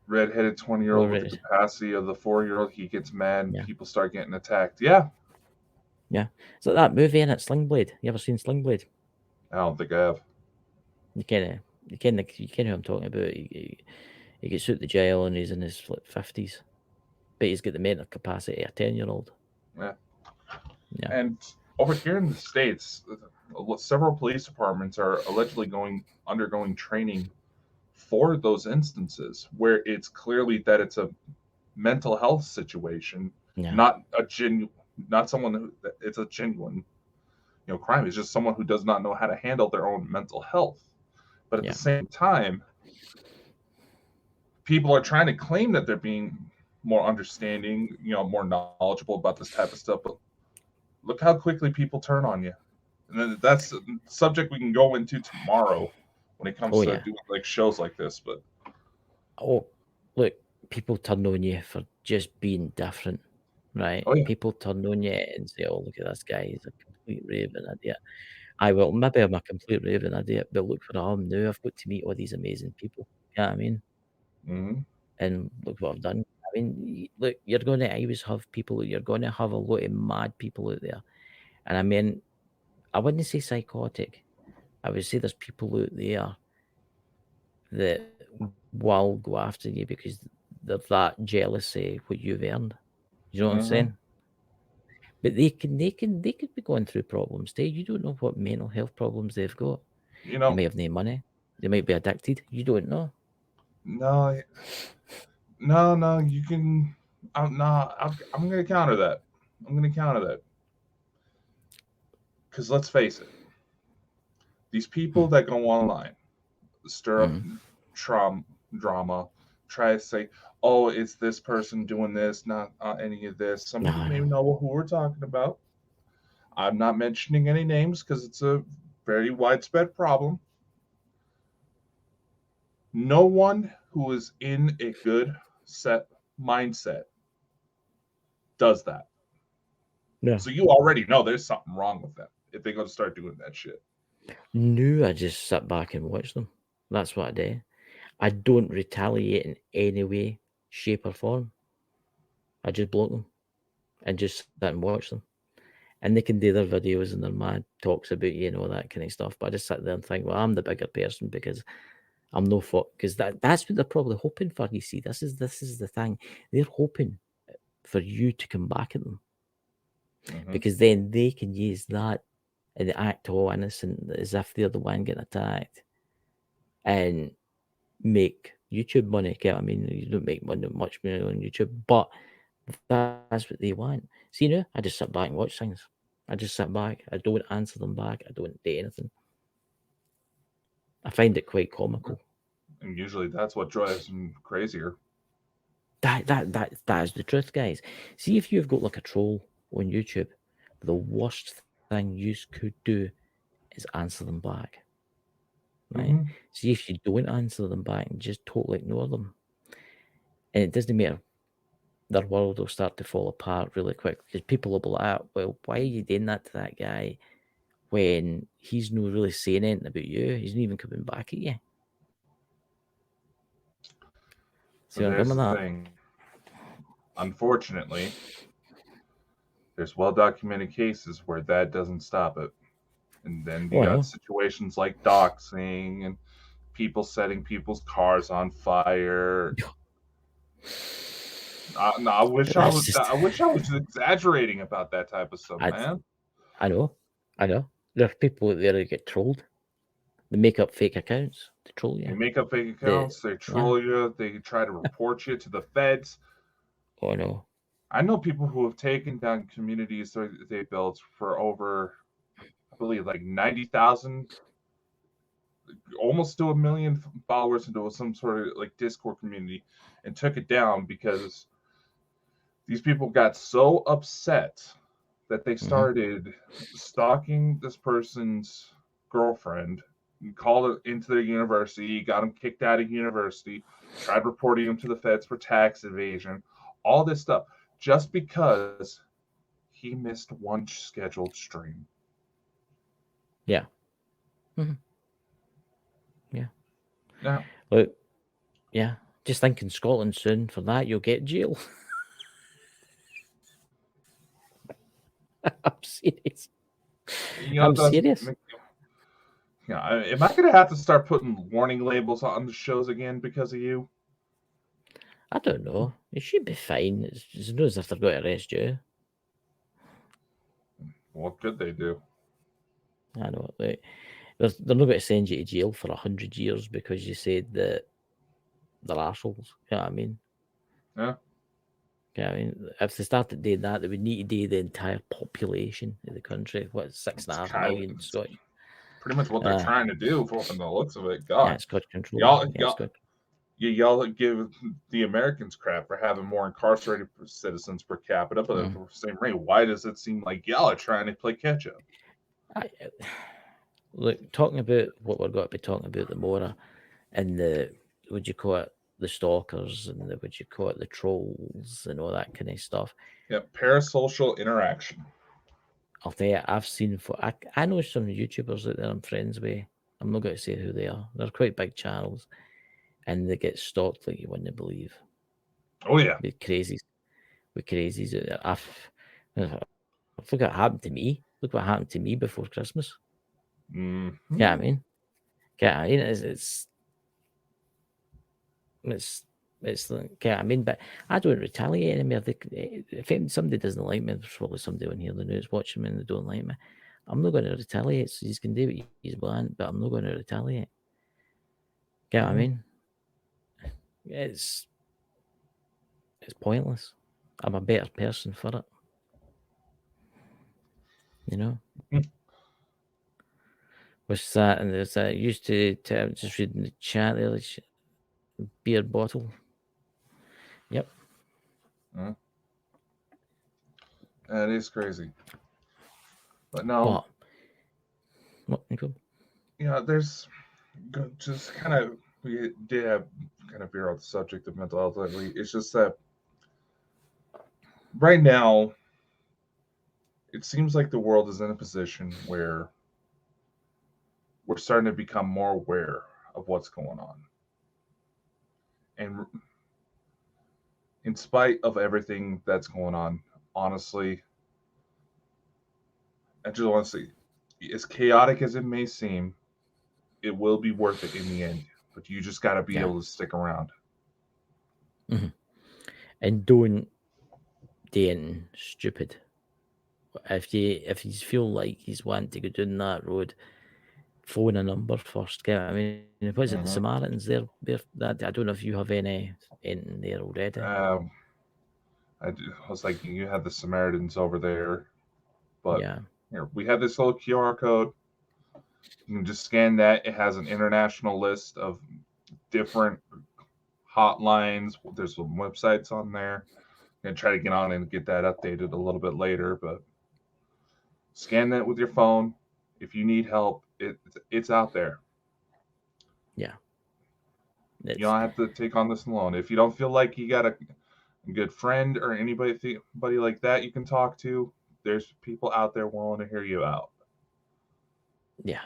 redheaded 20-year-old with the capacity of the 4-year-old. He gets mad and people start getting attacked. Yeah. It's like that movie in it, Sling Blade. You ever seen Sling Blade? I don't think I have. You ken who I'm talking about. He gets out the jail and he's in his 50s, but he's got the mental capacity of a 10-year-old. Yeah. And over here in the States, several police departments are allegedly undergoing training for those instances where it's clearly that it's a mental health situation, not someone who it's a genuine crime. It's just someone who does not know how to handle their own mental health. But at the same time, people are trying to claim that they're being more understanding, more knowledgeable about this type of stuff. But look how quickly people turn on you. And then that's a subject we can go into tomorrow when it comes to doing like shows like this. But look, people turn on you for just being different, right? People turn on you and say, "Oh, look at this guy, he's a complete raving idiot." Maybe I'm a complete raving idiot, but look where I am now. I've got to meet all these amazing people. You know what I mean? And look what I've done. I mean, look, you're going to always have people. You're going to have a lot of mad people out there. And I mean, I wouldn't say psychotic. I would say there's people out there that will go after you because they're that jealous of what you've earned. You know what I'm saying? But they could be going through problems too. You don't know what mental health problems they've got. They might have no money. They might be addicted. You don't know. No, you can. I'm going to counter that. Because let's face it, these people that go online stir up drama, try to say, "Oh, it's this person doing this, not any of this." Some of you may know who we're talking about. I'm not mentioning any names because it's a very widespread problem. No one who is in a good set mindset does that. Yeah. So you already know there's something wrong with them if they go to start doing that shit. No, I just sit back and watch them. That's what I do. I don't retaliate in any way, shape, or form. I just block them and just sit and watch them. And they can do their videos and their mad talks about you and all that kind of stuff. But I just sit there and think, well, I'm the bigger person because I'm no fuck. Because that's what they're probably hoping for. You see, this is the thing. They're hoping for you to come back at them because then they can use that and act all innocent as if they're the one getting attacked and make YouTube money. I mean, you don't make much money on YouTube, but that's what they want. See, now I just sit back and watch things. I just sit back. I don't answer them back. I don't do anything. I find it quite comical. And usually that's what drives them crazier. That is the truth, guys. See, if you've got like a troll on YouTube, the worst thing you could do is answer them back. Right? See, if you don't answer them back and just totally ignore them, and it doesn't matter, their world will start to fall apart really quick because people will be like, well, why are you doing that to that guy when he's not really saying anything about you? He's not even coming back at you. See But where I'm there's coming the with that? thing. Unfortunately, there's well documented cases where that doesn't stop it. And then you Oh, I got know. situations like doxing and people setting people's cars on fire. No, I wish I That's was. just, I wish I was exaggerating about that type of stuff, I, man. I know. I know. There are people out there that get trolled. They make up fake accounts to troll They you. make up fake They, accounts. They yeah. troll you. They try to report you to the feds. Oh, no. I know people who have taken down communities that they built for over, I believe, like 90,000, almost to a million followers into some sort of like Discord community, and took it down because these people got so upset that they started stalking this person's girlfriend, called it into their university, got him kicked out of university, tried reporting him to the feds for tax evasion, all this stuff, just because he missed one scheduled stream. Yeah. Yeah. Now, Look, yeah. Just think in Scotland soon, for that, you'll get jail. I'm serious. I'm that's. serious. Yeah, am I going to have to start putting warning labels on the shows again because of you? I don't know. It should be fine. It's not as if they're going to arrest you. What could they do? I know. They're not going to send you to jail for 100 years because you said that they're assholes. You know what I mean? Yeah. Yeah, I mean, if they started doing that, they would need to do the entire population of the country. What, six and It's a half kind of million Scottish? pretty much what they're trying to do from the looks of it. Yeah, God, it's got control. y'all, Yeah, it's y'all, good. y'all give the Americans crap for having more incarcerated citizens per capita, but at the same rate, why does it seem like y'all are trying to play catch up? Look, talking about what we're going to be talking about the more, and the, would you call it, the stalkers, and the, would you call it, the trolls, and all that kind of stuff. Yeah, parasocial interaction. I'll tell you, I've seen, I know some YouTubers out there I'm friends with. I'm not going to say who they are. They're quite big channels, and they get stalked like you wouldn't believe. Oh yeah, With crazies out there. Look what happened to me. Look what happened to me before Christmas. mm-hmm. Yeah, I mean, it's like, I mean, but I don't retaliate anymore. If somebody doesn't like me, there's probably somebody on here that knows watching me and they don't like me. I'm not going to retaliate. So you can do what you want, but I'm not going to retaliate. Get what I mean? It's pointless. I'm a better person for it. You know? What's that? And there's that used to just reading the chat there, like beer bottle. Yep. That is crazy. But no, What, Nico? there's just kind of, we did have kind of veer off the subject of mental health lately. It's just that right now, it seems like the world is in a position where we're starting to become more aware of what's going on. And in spite of everything that's going on, honestly, I just want to say, as chaotic as it may seem, it will be worth it in the end. But you just got to be able to stick around. Mm-hmm. And don't do anything stupid. If you feel like he's wanting to go down that road, phone a number first. I mean, was it the Samaritans there? I don't know if you have anything there already. I was like, you had the Samaritans over there, but yeah, here we have this little QR code. You can just scan that. It has an international list of different hotlines. There's some websites on there. I'm gonna try to get on and get that updated a little bit later, but scan that with your phone. If you need help, it's out there. Yeah. You don't have to take on this alone. If you don't feel like you got a good friend or anybody like that you can talk to, there's people out there willing to hear you out. Yeah.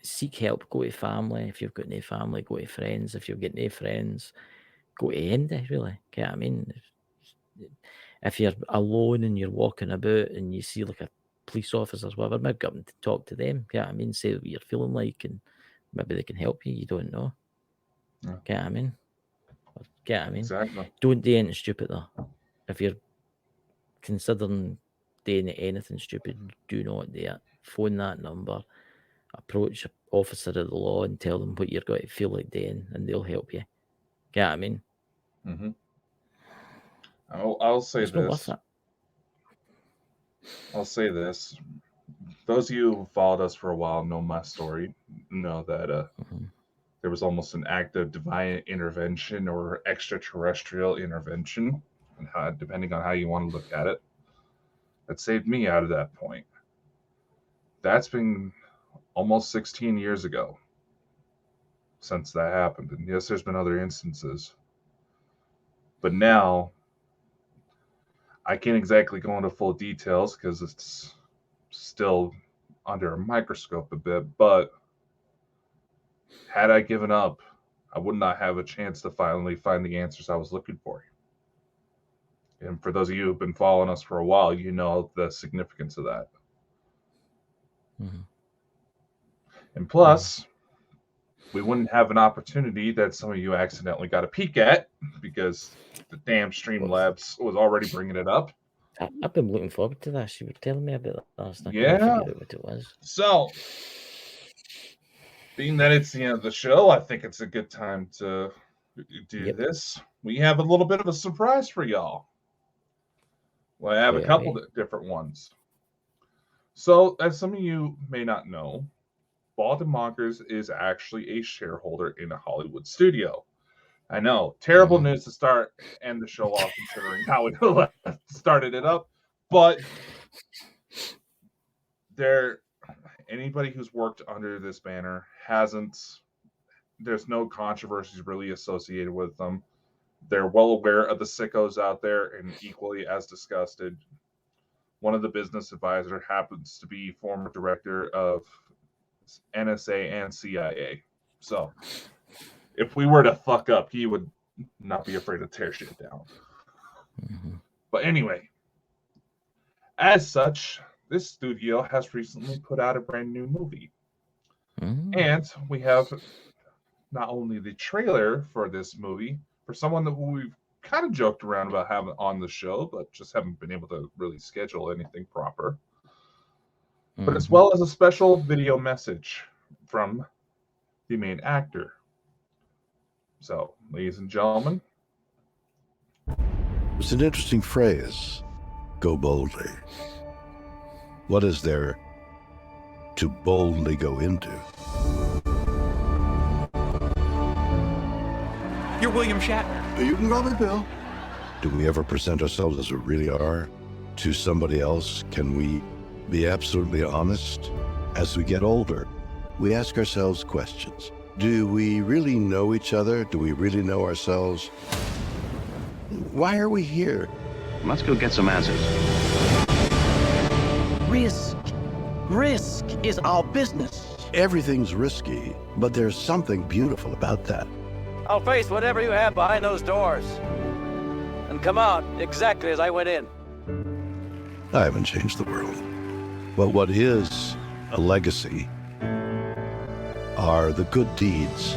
Seek help. Go to family. If you've got no family, go to friends. If you've got no friends, go to Andy, really. You know what I mean? If you're alone and you're walking about and you see like a police officer or whatever, maybe go up and talk to them. You know what I mean? Say what you're feeling like and maybe they can help you. You don't know. Yeah. You know what I mean? You know what I mean? Exactly. Don't do anything stupid though. If you're considering doing anything stupid, do not do it. Phone that number, approach an officer of the law and tell them what you're going to feel like doing, and they'll help you. You know what I mean? Mm-hmm. I'll say It's not worth this. it. I'll say this. Those of you who followed us for a while know my story. Know that there was almost an act of divine intervention or extraterrestrial intervention, and depending on how you want to look at it, that saved me out of that point. That's been almost 16 years ago since that happened. And yes, there's been other instances. But now, I can't exactly go into full details because it's still under a microscope a bit. But had I given up, I would not have a chance to finally find the answers I was looking for. And for those of you who've been following us for a while, you know the significance of that. Mm-hmm. And plus, we wouldn't have an opportunity that some of you accidentally got a peek at because the damn Streamlabs was already bringing it up. I've been looking forward to this. You were telling me about that last night. I couldn't figure out what it was. So, being that it's the end of the show, I think it's a good time to do this. We have a little bit of a surprise for y'all. Well, I have a couple of different ones. So, as some of you may not know, Bonkers is actually a shareholder in a Hollywood studio. I know, terrible news to start and the show off, considering how we started it up. But anybody who's worked under this banner hasn't. There's no controversies really associated with them. They're well aware of the sickos out there and equally as disgusted. One of the business advisors happens to be former director of NSA and CIA. So if we were to fuck up, he would not be afraid to tear shit down. Mm-hmm. But anyway, as such, this studio has recently put out a brand new movie. Mm-hmm. And we have not only the trailer for this movie, for someone that we've kind of joked around about having on the show, but just haven't been able to really schedule anything proper. But as well as a special video message from the main actor. So, ladies and gentlemen. It's an interesting phrase, go boldly. What is there to boldly go into. You're William Shatner. You can call me Bill. Do we ever present ourselves as we really are to somebody else? Can we be absolutely honest? As we get older, we ask ourselves questions. Do we really know each other? Do we really know ourselves? Why are we here? Let's go get some answers. Risk. Risk is our business. Everything's risky, but there's something beautiful about that. I'll face whatever you have behind those doors. And come out exactly as I went in. I haven't changed the world. But what is a legacy are the good deeds.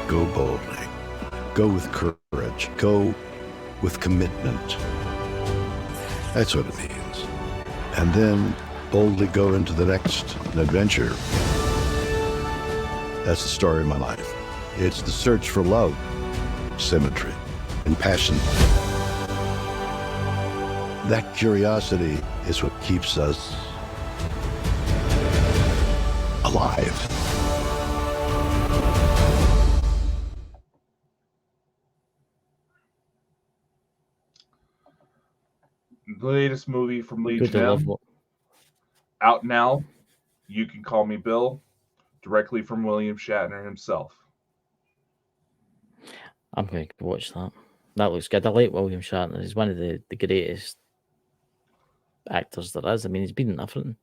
Go boldly. Go with courage. Go with commitment. That's what it means. And then boldly go into the next adventure. That's the story of my life. It's the search for love, symmetry, and passion. That curiosity is what keeps us alive. The latest movie from Good Legion to love M, what out now. You Can Call Me Bill, directly from William Shatner himself. I'm going to watch that. That looks good. I like William Shatner. He's one of the greatest actors there is. I mean, he's been in everything,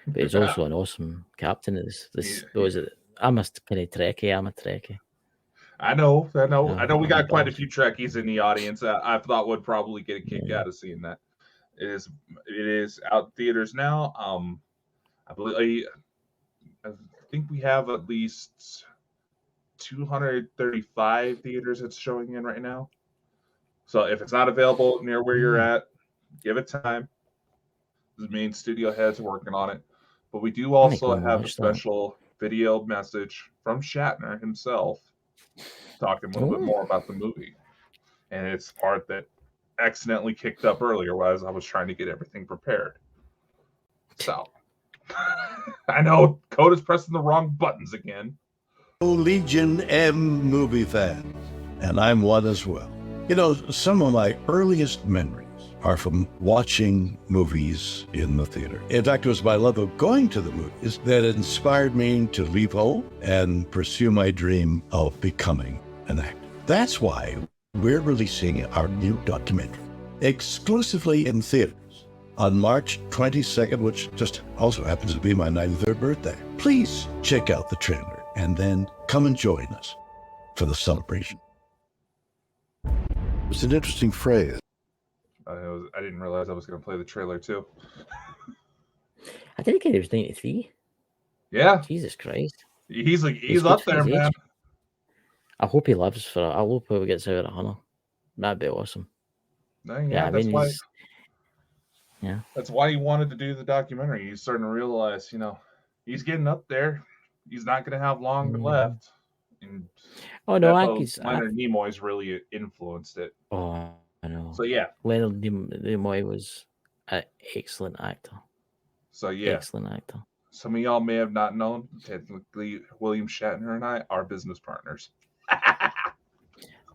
but he's also an awesome captain. I'm a kind of Trekkie. I'm a Trekkie. I know. We got quite a few Trekkies in the audience. I thought would probably get a kick out of seeing that. It is out in theaters now. I think we have at least 235 theaters it's showing in right now. So if it's not available near where you're at, give it time. The main studio heads are working on it. But we do also have a special video message from Shatner himself talking a little bit more about the movie. And it's the part that accidentally kicked up earlier as I was trying to get everything prepared. So I know Coda's pressing the wrong buttons again. Legion M movie fans, and I'm one as well. You know, some of my earliest memories are from watching movies in the theater. In fact, it was my love of going to the movies that inspired me to leave home and pursue my dream of becoming an actor. That's why we're releasing our new documentary exclusively in theaters on March 22nd, which just also happens to be my 93rd birthday. Please check out the trailer and then come and join us for the celebration. It's an interesting phrase. I didn't realize I was going to play the trailer too. I didn't think he was 93. Yeah. Jesus Christ. He's up there, man. I hope he lives for it. I hope he gets out at 100. That'd be awesome. That's why he wanted to do the documentary. He's starting to realize, he's getting up there. He's not going to have long left. And Leonard Nimoy's really influenced it. Oh, I know. So yeah, Leonard Nimoy was an excellent actor. So yeah, excellent actor. Some of y'all may have not known. Technically, William Shatner and I are business partners.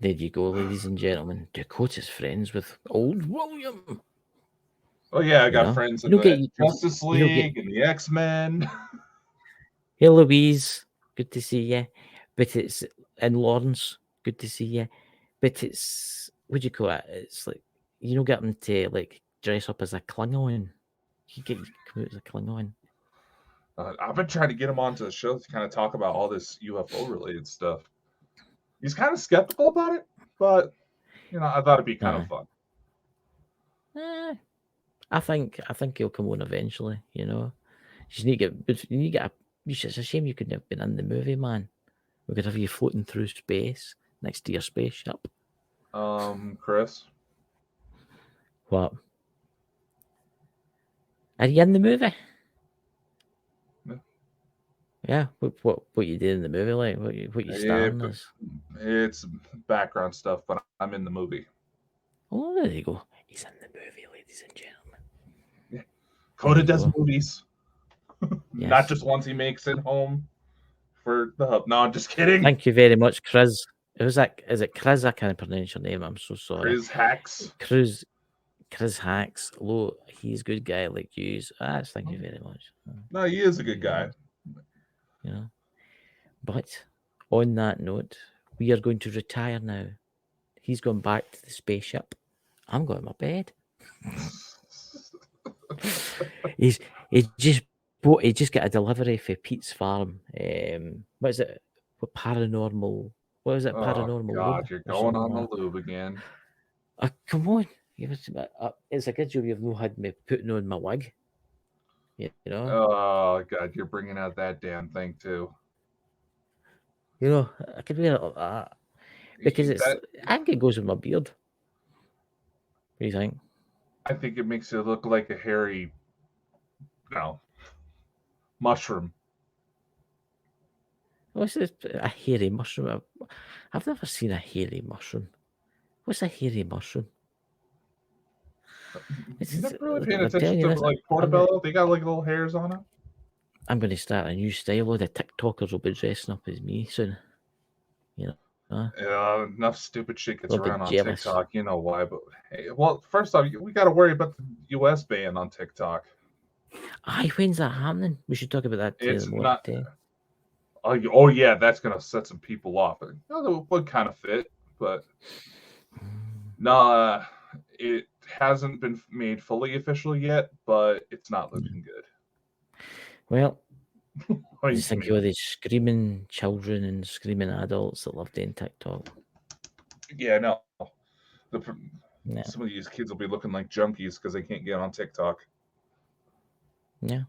There you go, ladies and gentlemen. Dakota's friends with old William. Oh yeah, I got friends in the Justice League and the X-Men. Hey Louise, good to see you. And Lawrence, good to see you. But it's, what do you call it? It's like, you don't get them to like dress up as a Klingon. You come out as a Klingon. I've been trying to get him onto the show to kind of talk about all this UFO related stuff. He's kind of skeptical about it, but I thought it'd be kind of fun. I think he'll come on eventually. It's a shame you couldn't have been in the movie, man. We could have you floating through space next to your spaceship. Chris, what? Are you in the movie? Yeah, what you did in the movie, like what you starring as? It's background stuff, but I'm in the movie. Oh, there you go. He's in the movie, ladies and gentlemen. Coda There you does go. movies, Yes. not just ones he makes at home for the hub. No, I'm just kidding. Thank you very much, Chris. Who's that? Is it Chris? I can't pronounce your name. I'm so sorry. Chris Hacks. Chris Hacks. Hello, he's a good guy like you. Thank you very much. No, he is a good guy. You know. But on that note, we are going to retire now. He's gone back to the spaceship. I'm going to my bed. he just got a delivery for Pete's farm. What is it? Paranormal. What is it? Paranormal. God, lube you're or going something on the like that. lube again. Come on. It's a good job you've not had me putting on my wig. You know. Oh God, you're bringing out that damn thing too. You know, I could wear it like that because I think it goes with my beard. What do you think? I think it makes you look like a hairy, mushroom. What's a hairy mushroom? I've never seen a hairy mushroom. What's a hairy mushroom? You're not really paying attention to like Portobello. They got like little hairs on it. I'm going to start a new style. All the TikTokers will be dressing up as me soon. You know. Enough stupid shit gets They'll be around on jealous. TikTok. You know why? But hey, well, first off, we got to worry about the U.S. ban on TikTok. Aye, when's that happening? We should talk about that. It's more not. today. Oh yeah, that's gonna set some people off. It would kind of fit, but no, it hasn't been made fully official yet. But it's not looking good. Well, I just think of all these screaming children and screaming adults that love doing TikTok. Yeah, no. Some of these kids will be looking like junkies because they can't get on TikTok. Yeah.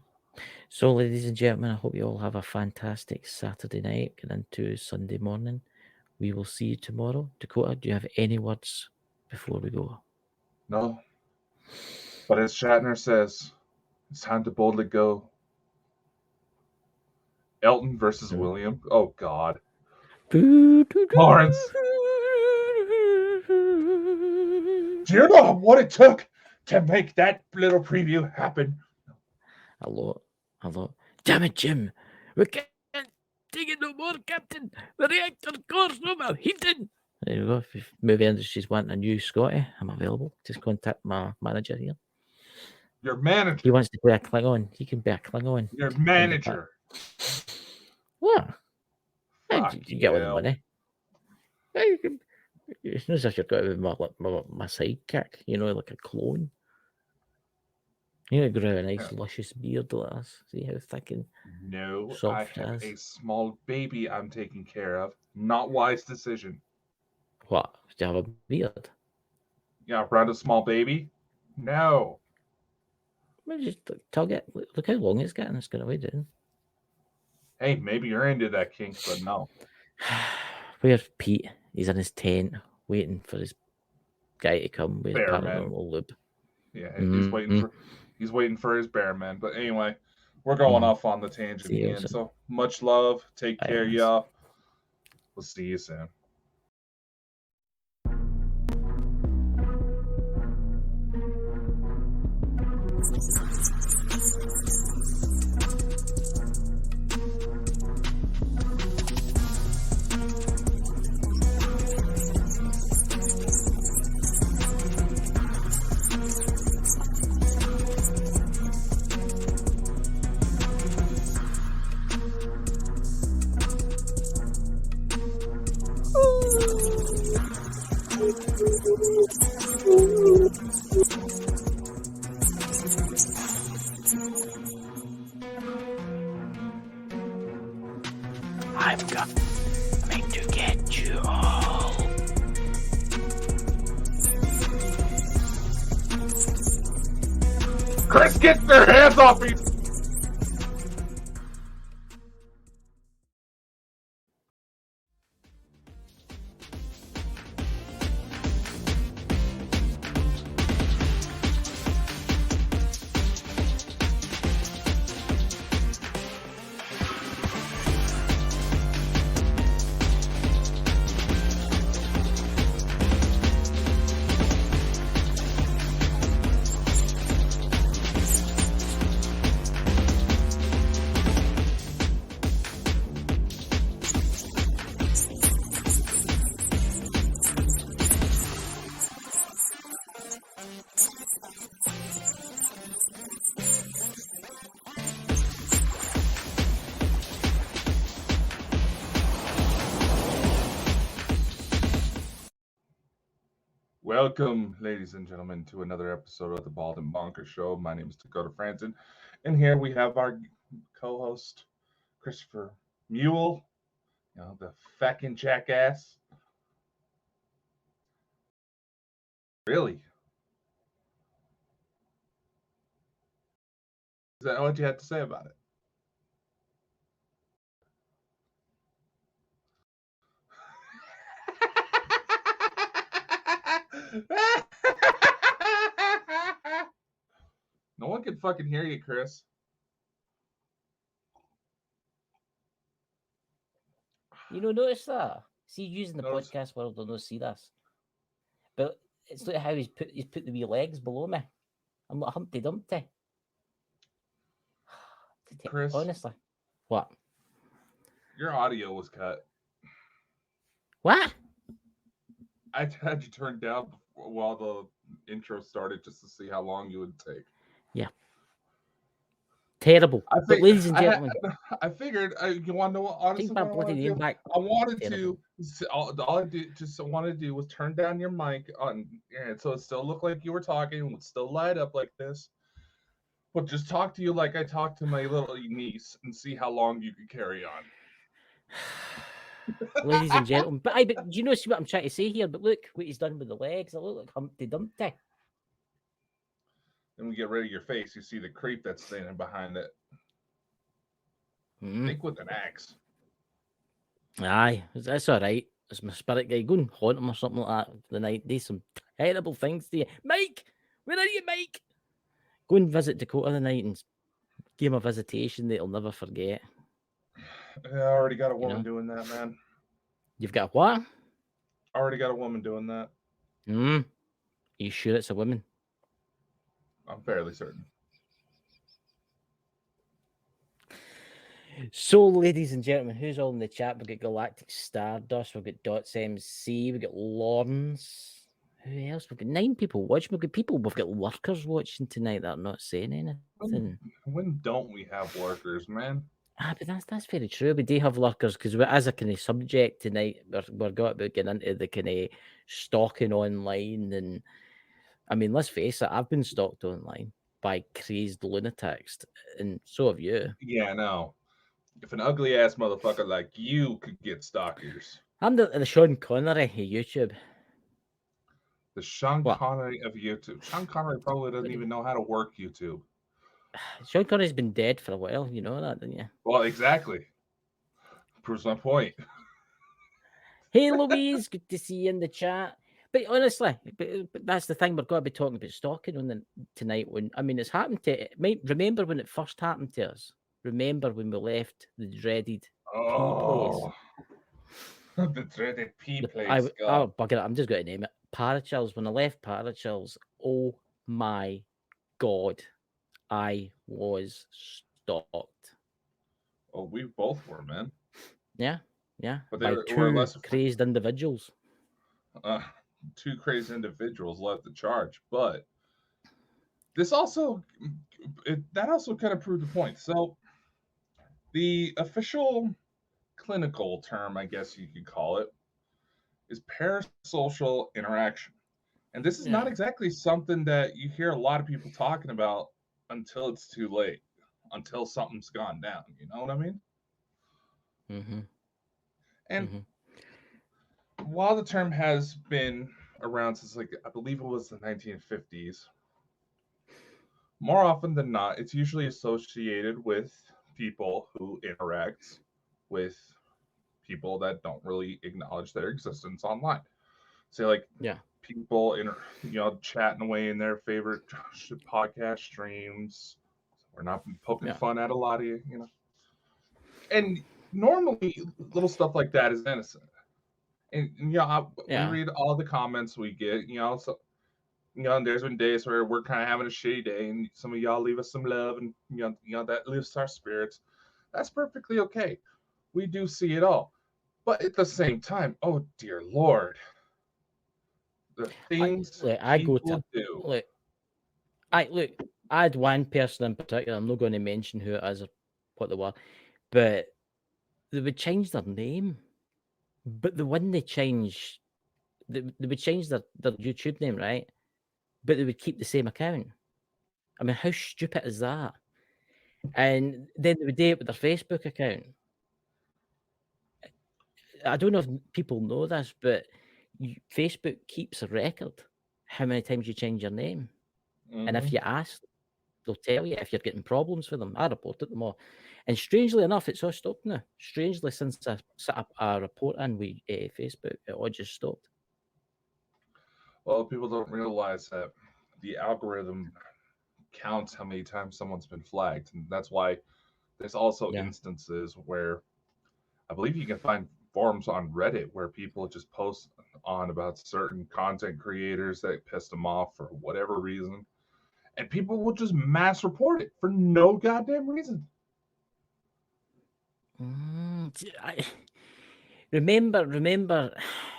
So, ladies and gentlemen, I hope you all have a fantastic Saturday night and into Sunday morning. We will see you tomorrow. Dakota, do you have any words before we go? No. But as Shatner says, it's time to boldly go. Elton versus William. Oh, God. Lawrence. Do you know what it took to make that little preview happen? Hello. Damn it, Jim. We can't take it no more, Captain. The reactor core's not overheating. There you go. If movie industry's wanting a new Scotty, I'm available. Just contact my manager here. Your manager. He wants to play a Klingon. He can be a Klingon. Your manager. What? Fuck you get all the money. Yeah, you can. It's not as if you're going to be my sidekick, you know, like a clone. You know, grow a nice, luscious beard like this. See how thick and soft I have a small baby I'm taking care of. Not wise decision. What? Do you have a beard? Yeah, around a small baby? No. Well, just tug it. Look how long it's getting. It's going away, dude. Hey, maybe you're into that kink, but no. Where's Pete? He's in his tent waiting for his guy to come with paranormal lube. Yeah, he's waiting for his bearman. But anyway, we're going off on the tangent again. So much love. Take care, y'all. We'll see you soon. I've coming to get you all. Chris, get their hands off me! Welcome, ladies and gentlemen, to another episode of the Bald and Bonkers Show. My name is Dakota Franson, and here we have our co-host, Christopher Mule, the feckin' jackass. Really? Is that what you had to say about it? No one can fucking hear you, Chris. You know, notice that. See, using the Notice- podcast world, they'll not see this. But it's like how he's put the wee legs below me. I'm like Humpty Dumpty. Chris, honestly, what? Your audio was cut. What? I had you turned down while the intro started just to see how long you would take. Yeah. Terrible. But ladies and I gentlemen, figured. You want to know what? Honestly, take what my I wanted bloody to name do? back. I wanted Terrible. to. All I wanted to do was turn down your mic on, and so it still looked like you were talking. Would still light up like this. But just talk to you like I talked to my little niece, and see how long you could carry on. Ladies and gentlemen, but do you know see what I'm trying to say here? But look what he's done with the legs. I look like Humpty Dumpty. Then we get rid of your face. You see the creep that's standing behind it. Mm. Think with an axe. Aye, that's all right. It's my spirit guy. Go and haunt him or something like that for the night. Do some terrible things to you. Mike, where are you, Mike? Go and visit Dakota the night and give him a visitation that he'll never forget. I already got a woman doing that, man. You've got what? I already got a woman doing that. Are you sure it's a woman? I'm fairly certain. So, ladies and gentlemen, who's all in the chat? We've got Galactic Stardust, we've got Dots MC, we've got Lawrence. Who else? We've got 9 people watching. We've got workers watching tonight that are not saying anything. When don't we have workers, man? But that's very true. We do have lurkers because as a kind of subject tonight, we're got about getting into the kind of stalking online, and I mean, let's face it, I've been stalked online by crazed lunatics, and so have you. Yeah, no. If an ugly ass motherfucker like you could get stalkers, I'm the Sean Connery of YouTube. the Sean Connery of YouTube. Sean Connery probably doesn't even know how to work YouTube. Sean Connery's been dead for a while. You know that, didn't you? Well, exactly. Proves my point. Hey, Louise, good to see you in the chat. But honestly, but that's the thing. We're going to be talking about stalking on tonight. It's happened to. Remember when it first happened to us? Remember when we left the dreaded P place? The dreaded P place. Oh, bugger it! I'm just going to name it. Parasocial. When I left Parasocial, oh my god, I was stalked. Oh, we both were, man. Yeah. But by two crazed individuals. 2 crazy individuals led the charge, but this also kind of proved the point. So the official clinical term, I guess you could call it, is parasocial interaction. And this is not exactly something that you hear a lot of people talking about until it's too late, until something's gone down. You know what I mean? Mm-hmm. And while the term has been around since, I believe it was the 1950s, more often than not, it's usually associated with people who interact with people that don't really acknowledge their existence online. Say, people chatting away in their favorite podcast streams. We're not poking fun at a lot of you, And normally, little stuff like that is innocent. And we read all the comments we get, and there's been days where we're kind of having a shitty day, and some of y'all leave us some love, and that lifts our spirits. That's perfectly okay. We do see it all, but at the same time, oh dear Lord, the things I go people to do. look. I had one person in particular. I'm not going to mention who it is or what they were, but they would change their name. But the one they change, they would change their YouTube name, right? But they would keep the same account. I mean, how stupid is that? And then they would do it with their Facebook account. I don't know if people know this, but Facebook keeps a record how many times you change your name. And if Mhm. you ask, they'll tell you if you're getting problems with them. I reported them all. And strangely enough, it's all stopped now. Strangely, since I set up a report in with Facebook, it all just stopped. Well, people don't realize that the algorithm counts how many times someone's been flagged, and that's why there's also Yeah. instances where I believe you can find forums on Reddit where people just post on about certain content creators that pissed them off for whatever reason, and people will just mass report it for no goddamn reason. Remember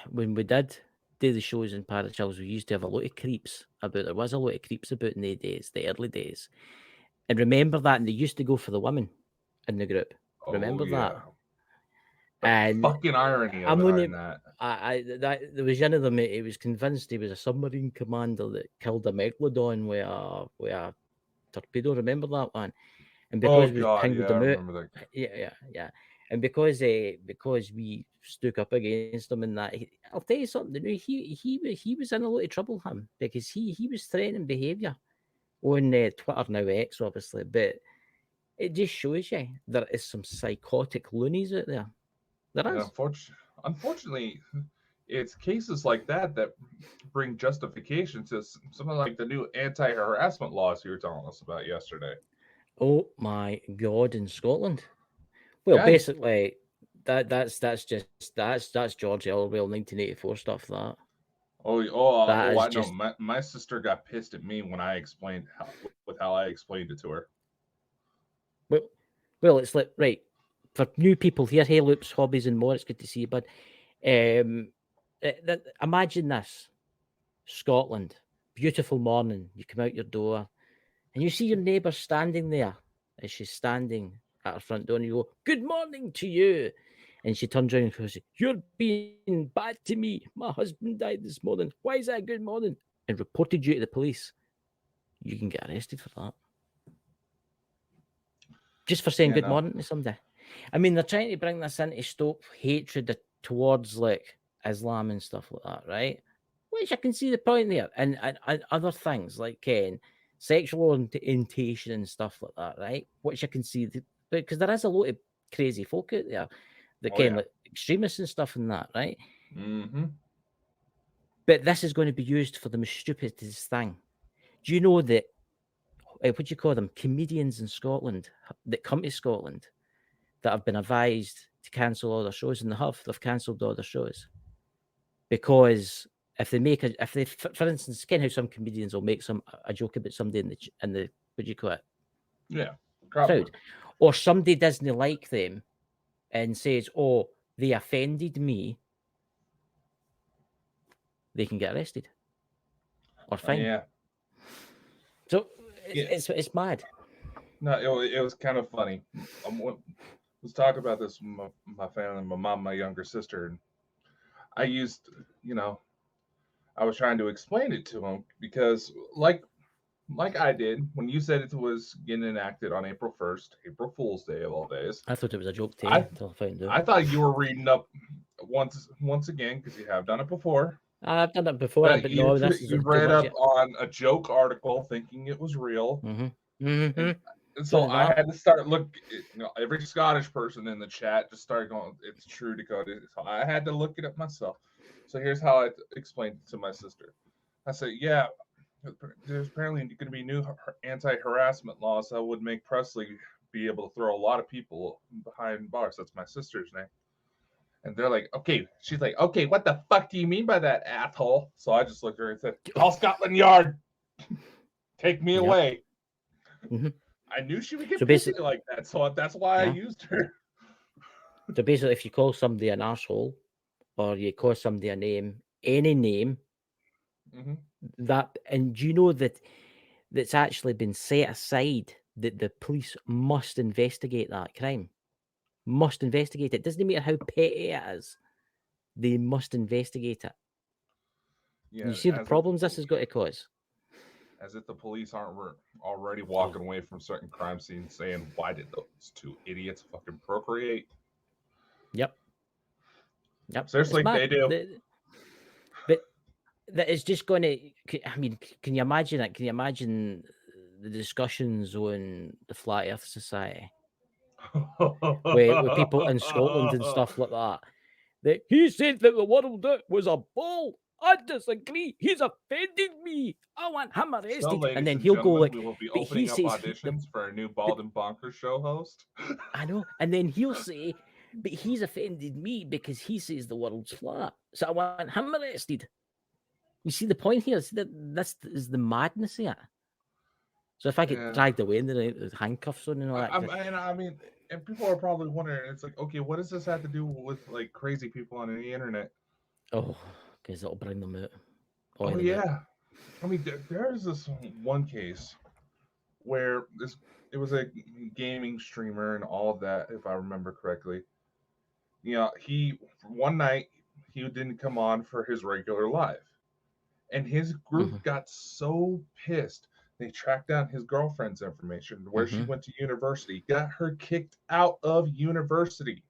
when we did do the shows in Parasocial, we used to have a lot of creeps about. There was a lot of creeps about in the days, the early days. And remember that, and they used to go for the women in the group. Remember Oh that? yeah, the And fucking irony I'm behind only, that. there was one of them. He was convinced he was a submarine commander that killed a megalodon with a torpedo. Remember that one? And Oh because we god, pingled yeah, I him out, remember that. yeah. And because we stuck up against him and that, I'll tell you something. He was in a lot of trouble, him, because he was threatening behaviour on Twitter, now X, obviously. But it just shows you there is some psychotic loonies out there. There And is. unfortunately, it's cases like that that bring justification to something like the new anti-harassment laws you were telling us about yesterday. Oh my God, in Scotland. Well, Yeah. basically, that's George Orwell 1984 stuff. That I is know. just My sister got pissed at me when I explained how I explained it to her. well, it's like right for new people here. Hey, Loops, hobbies, and more. It's good to see you, bud. Imagine this: Scotland, beautiful morning. You come out your door, and you see your neighbour standing there as she's standing at her front door, and you go, "Good morning to you." And she turns around and goes, "You're being bad to me. My husband died this morning. Why is that a good morning?" And reported you to the police. You can get arrested for that. Just for saying Yeah, good no. morning to somebody. I mean, they're trying to bring this in to stop hatred towards like Islam and stuff like that, right? Which I can see the point there. And other things like sexual orientation and stuff like that, right? Which I can see because there is a lot of crazy folk out there that Oh yeah. like extremists and stuff and that, right? Mm-hmm. But this is going to be used for the most stupidest thing. Do you know that what do you call them? Comedians in Scotland that come to Scotland that have been advised to cancel all their shows, and they've cancelled all their shows because if they, for instance, how some comedians will make a joke about somebody in the what do you call it? Yeah. Crowd, or somebody doesn't like them and says, "Oh, they offended me," they can get arrested or fined. Yeah. So it's mad. No, it was kind of funny. Was talking about this with my family, my mom, my younger sister, and I used, I was trying to explain it to them because, like I did when you said it was getting enacted on April 1st, April Fool's Day of all days. I thought it was a joke too until I found out. I thought you were reading up once again because you have done it before. I've done it before, but no, this is you read up on a joke article thinking it was real. Mm-hmm. Mm-hmm. And so I had to start every Scottish person in the chat just started going, "It's true, Dakota." So I had to look it up myself. So here's how I explained it to my sister. I said, "Yeah, there's apparently going to be new anti-harassment laws that would make Presley be able to throw a lot of people behind bars." That's my sister's name. And they're like, "Okay." She's like, "Okay, what the fuck do you mean by that, asshole?" So I just looked at her and said, "Call Scotland Yard. Take me away." Mm-hmm. I knew she would get busy like that, so that's why I used her. So basically, if you call somebody an asshole, or you call somebody a name, any name, Mhm. That, and do you know that that's actually been set aside that the police must investigate that crime? Must investigate it. Doesn't matter how petty it is. They must investigate it. Yeah, You see the as if problems this has got to cause. the police aren't already walking away from certain crime scenes saying, "Why did those two idiots fucking procreate?" Yep. Yep. Seriously, It's mad. they do. But that is just going to. I mean, can you imagine it? Can you imagine the discussions on the Flat Earth Society with people in Scotland and stuff like that? That he said that the world was a ball. I disagree. He's offended me. I want him arrested. So, And ladies then and he'll go gentlemen, like, we will be but he opening up says auditions for a new Bald and Bonkers show host. I know. And then he'll say, but he's offended me because he says the world's flat. So I want him arrested. You see the point here? See that this is the madness here. So if I get Yeah. dragged away and the handcuffs on and all that, I mean, and people are probably wondering, it's like, okay, what does this have to do with like crazy people on the internet? oh, because it'll bring them out. Oh yeah, I mean, there's this one case where it was a gaming streamer and all of that, if I remember correctly. You know, one night he didn't come on for his regular live, and his group got so pissed they tracked down his girlfriend's information, where she went to university, got her kicked out of university.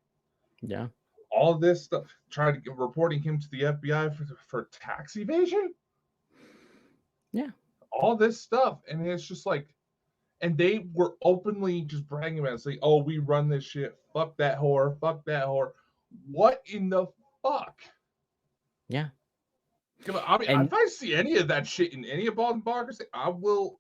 Yeah. All this stuff, tried to reporting him to the FBI for tax evasion. Yeah. All this stuff, and it's just like, and they were openly just bragging about it, saying, "Oh, we run this shit. Fuck that whore. Fuck that whore." What in the fuck? Yeah. I mean, if I see any of that shit in any of Bald and Bonkers, I will.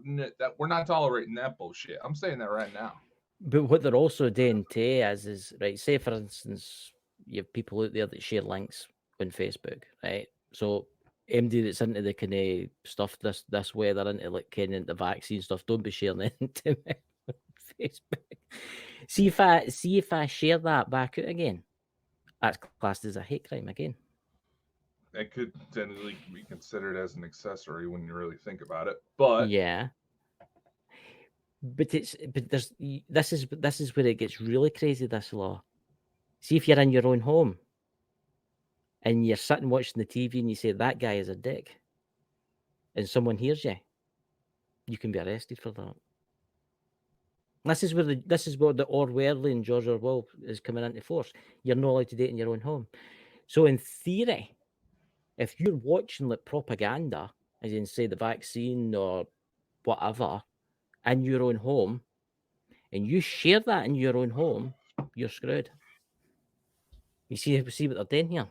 That we're not tolerating that bullshit. I'm saying that right now. But what they're also doing too is right. Say for instance, you have people out there that share links on Facebook, right? So MD that's into the kind of stuff this way, they're into like kind of the vaccine stuff. Don't be sharing it to me on Facebook. See if I share that back out again, that's classed as a hate crime again. It could technically be considered as an accessory when you really think about it, but yeah. But this is where it gets really crazy. This law. See if you're in your own home and you're sitting watching the TV and you say that guy is a dick, and someone hears you, you can be arrested for that. This is where the Orwellian George Orwell is coming into force. You're not allowed to do it in your own home. So in theory, if you're watching like propaganda, as in say the vaccine or whatever, in your own home, and you share that in your own home, you're screwed. You see what they're doing here.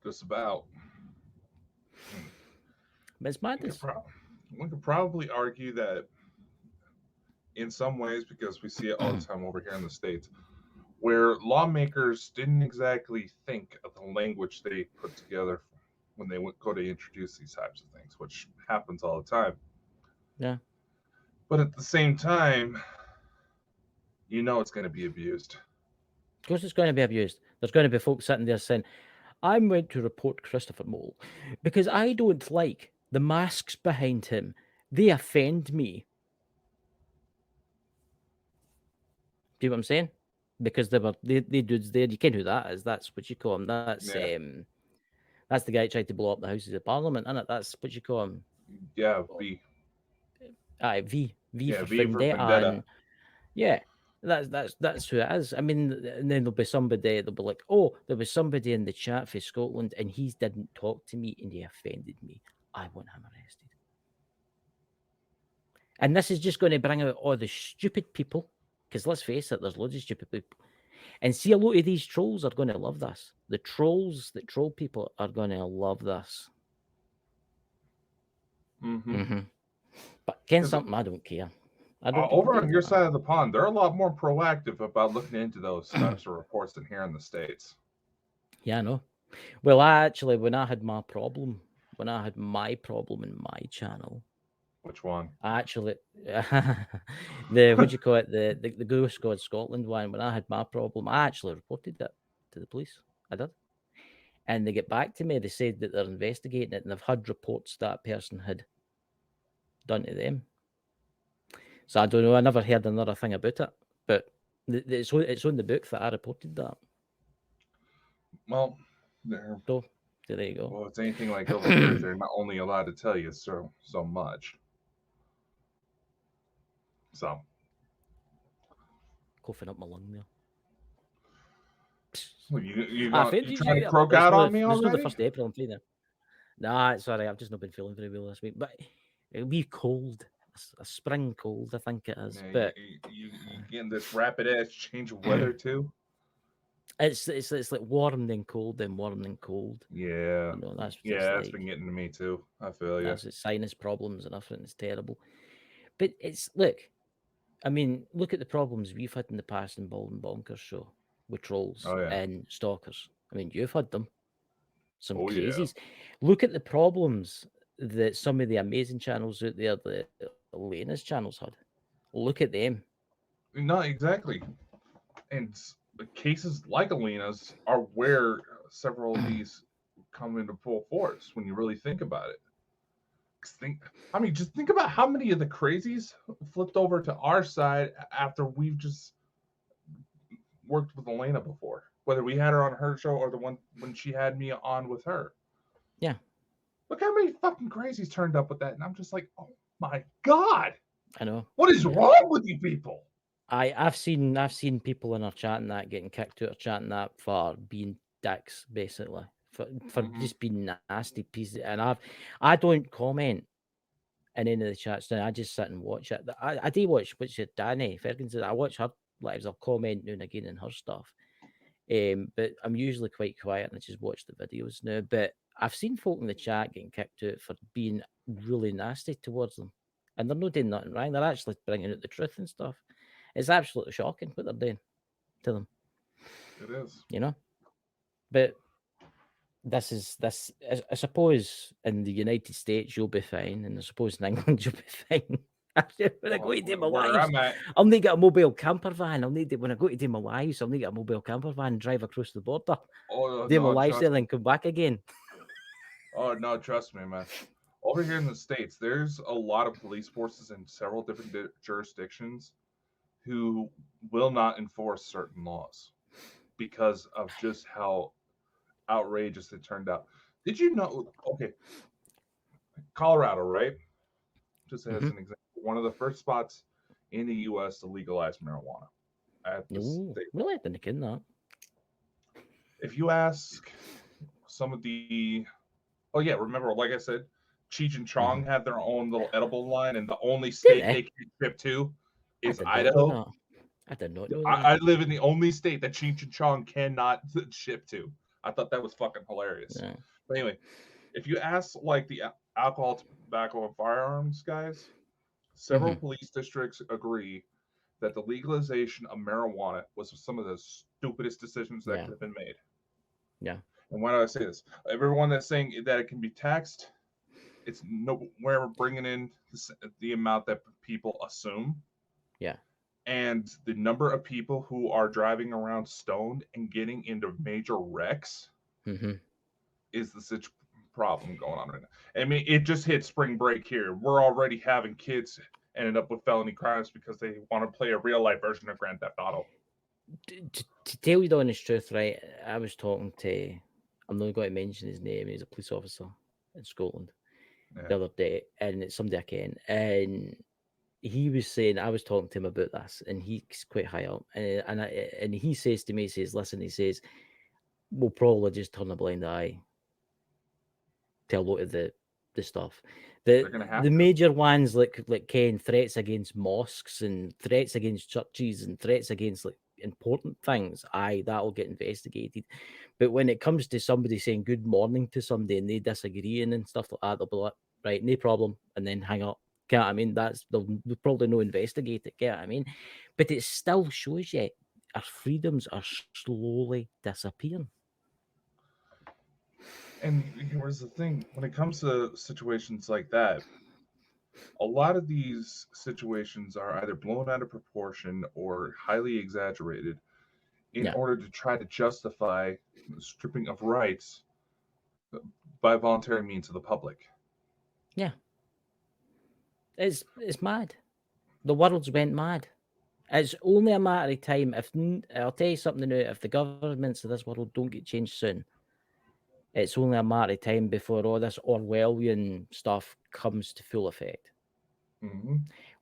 Just about. But it's madness. We could probably argue that in some ways, because we see it all the time over here in the States, where lawmakers didn't exactly think of the language they put together when they go to introduce these types of things, which happens all the time. Yeah. But at the same time, you know it's going to be abused. Of course it's going to be abused. There's going to be folks sitting there saying, I'm going to report Christopher Mole because I don't like the masks behind him. They offend me. Do you know what I'm saying? Because they dudes there. You can't know who that is. That's what you call him. That's the guy that tried to blow up the Houses of Parliament, isn't it? That's what you call him. Yeah, V. V. Yeah, for V for Vendetta. Vendetta. And yeah, that's who it is. I mean, and then there'll be somebody. They'll be like, "Oh, there was somebody in the chat for Scotland, and he didn't talk to me, and he offended me. I want him arrested." And this is just going to bring out all the stupid people, because let's face it, there's loads of stupid people. And see, a lot of these trolls are going to love this. The trolls that troll people are going to love this. But Ken, something I don't care. Over on your side of the pond, they're a lot more proactive about looking into those types of reports than here in the States. Yeah, I know. Well, when I had my problem in my channel. Which one? I actually, what do you call it? The Ghost God Scotland one. When I had my problem, I actually reported it to the police. I did. And they get back to me. They said that they're investigating it, and they've had reports that person had done to them. So I don't know. I never heard another thing about it, but it's on the book that I reported that. Well, there. So there you go. Well, it's anything like over here. They're not only allowed to tell you so much. So. Coughing up my lung there. Well, you you trying to croak out on me It's not the already? 1st of April. I'm fine there. Nah, it's all right. I've just not been feeling very well this week. But it'll be cold. A spring cold, I think it is. Yeah, but you getting this rapid ass change of weather too? It's like warm then cold, then warm then cold. Yeah. You know, that's that's been getting to me too. I feel you. That's sinus problems and everything. It's terrible. But look at the problems we've had in the past in Bonkers show with trolls and stalkers. I mean, you've had them. Some crazies. Look at the problems that some of the amazing channels out there, the Elena's channels had. Look at them. No, exactly. And cases like Alina's are where several of these come into full force when you really think about it. Just think about how many of the crazies flipped over to our side after we've just worked with Elena before, whether we had her on her show or the one when she had me on with her. Yeah. Look how many fucking crazies turned up with that, and I'm just like, oh my god. I know. What is wrong with you people? I've seen people in our chat and that getting kicked out of chat and that for being dicks, basically. For just being nasty pieces. And I don't comment in any of the chats now. I just sit and watch it. I do watch what's it, Danny Ferguson. I watch her lives. I'll comment now and again in her stuff. But I'm usually quite quiet and I just watch the videos now. But I've seen folk in the chat getting kicked out for being really nasty towards them. And they're not doing nothing wrong. They're actually bringing out the truth and stuff. It's absolutely shocking what they're doing to them. It is. You know? But this. I suppose in the United States you'll be fine, and I suppose in England you'll be fine. When I go to do my wives, I'll need to get a mobile camper van. When I go to do my wives, I'll need to get a mobile camper van and drive across the border. Do my wives there, then come back again. Oh no, trust me, man. Over here in the States, there's a lot of police forces in several different jurisdictions who will not enforce certain laws because of just how outrageous it turned out. Did you know? Okay, Colorado, right? Just as an example, one of the first spots in the U.S. to legalize marijuana. Really? I didn't know that. If you ask some of the, remember, like I said, Cheech and Chong had their own little edible line, and the only state they can ship to is Idaho. I did not know that. I live in the only state that Cheech and Chong cannot ship to. I thought that was fucking hilarious. Yeah. But anyway, if you ask like the alcohol, tobacco, and firearms guys, several police districts agree that the legalization of marijuana was some of the stupidest decisions that could have been made. Yeah. And why do I say this? Everyone that's saying that it can be taxed, it's nowhere bringing in the amount that people assume. Yeah. And the number of people who are driving around stoned and getting into major wrecks is the problem going on right now. I mean, it just hit spring break here. We're already having kids ended up with felony crimes because they want to play a real life version of Grand Theft Auto. To tell you the honest truth, right? I was talking to, I'm not going to mention his name. He's a police officer in Scotland the other day, and it's somebody I ken, and he was saying, I was talking to him about this, and he's quite high up, and he says to me, he says, listen, he says, we'll probably just turn a blind eye to a lot of the stuff. The major ones like Ken, threats against mosques and threats against churches and threats against like important things, that'll get investigated. But when it comes to somebody saying good morning to somebody and they disagree and stuff like that, they'll be like, right, no problem, and then hang up. Get what I mean? They'll probably no investigate it. Get what I mean? But it still shows you our freedoms are slowly disappearing. And here's the thing: when it comes to situations like that, a lot of these situations are either blown out of proportion or highly exaggerated in order to try to justify the stripping of rights by voluntary means of the public. Yeah. It's mad. The world's went mad. It's only a matter of time. I'll tell you something now, if the governments of this world don't get changed soon, it's only a matter of time before all this Orwellian stuff comes to full effect. Mm-hmm.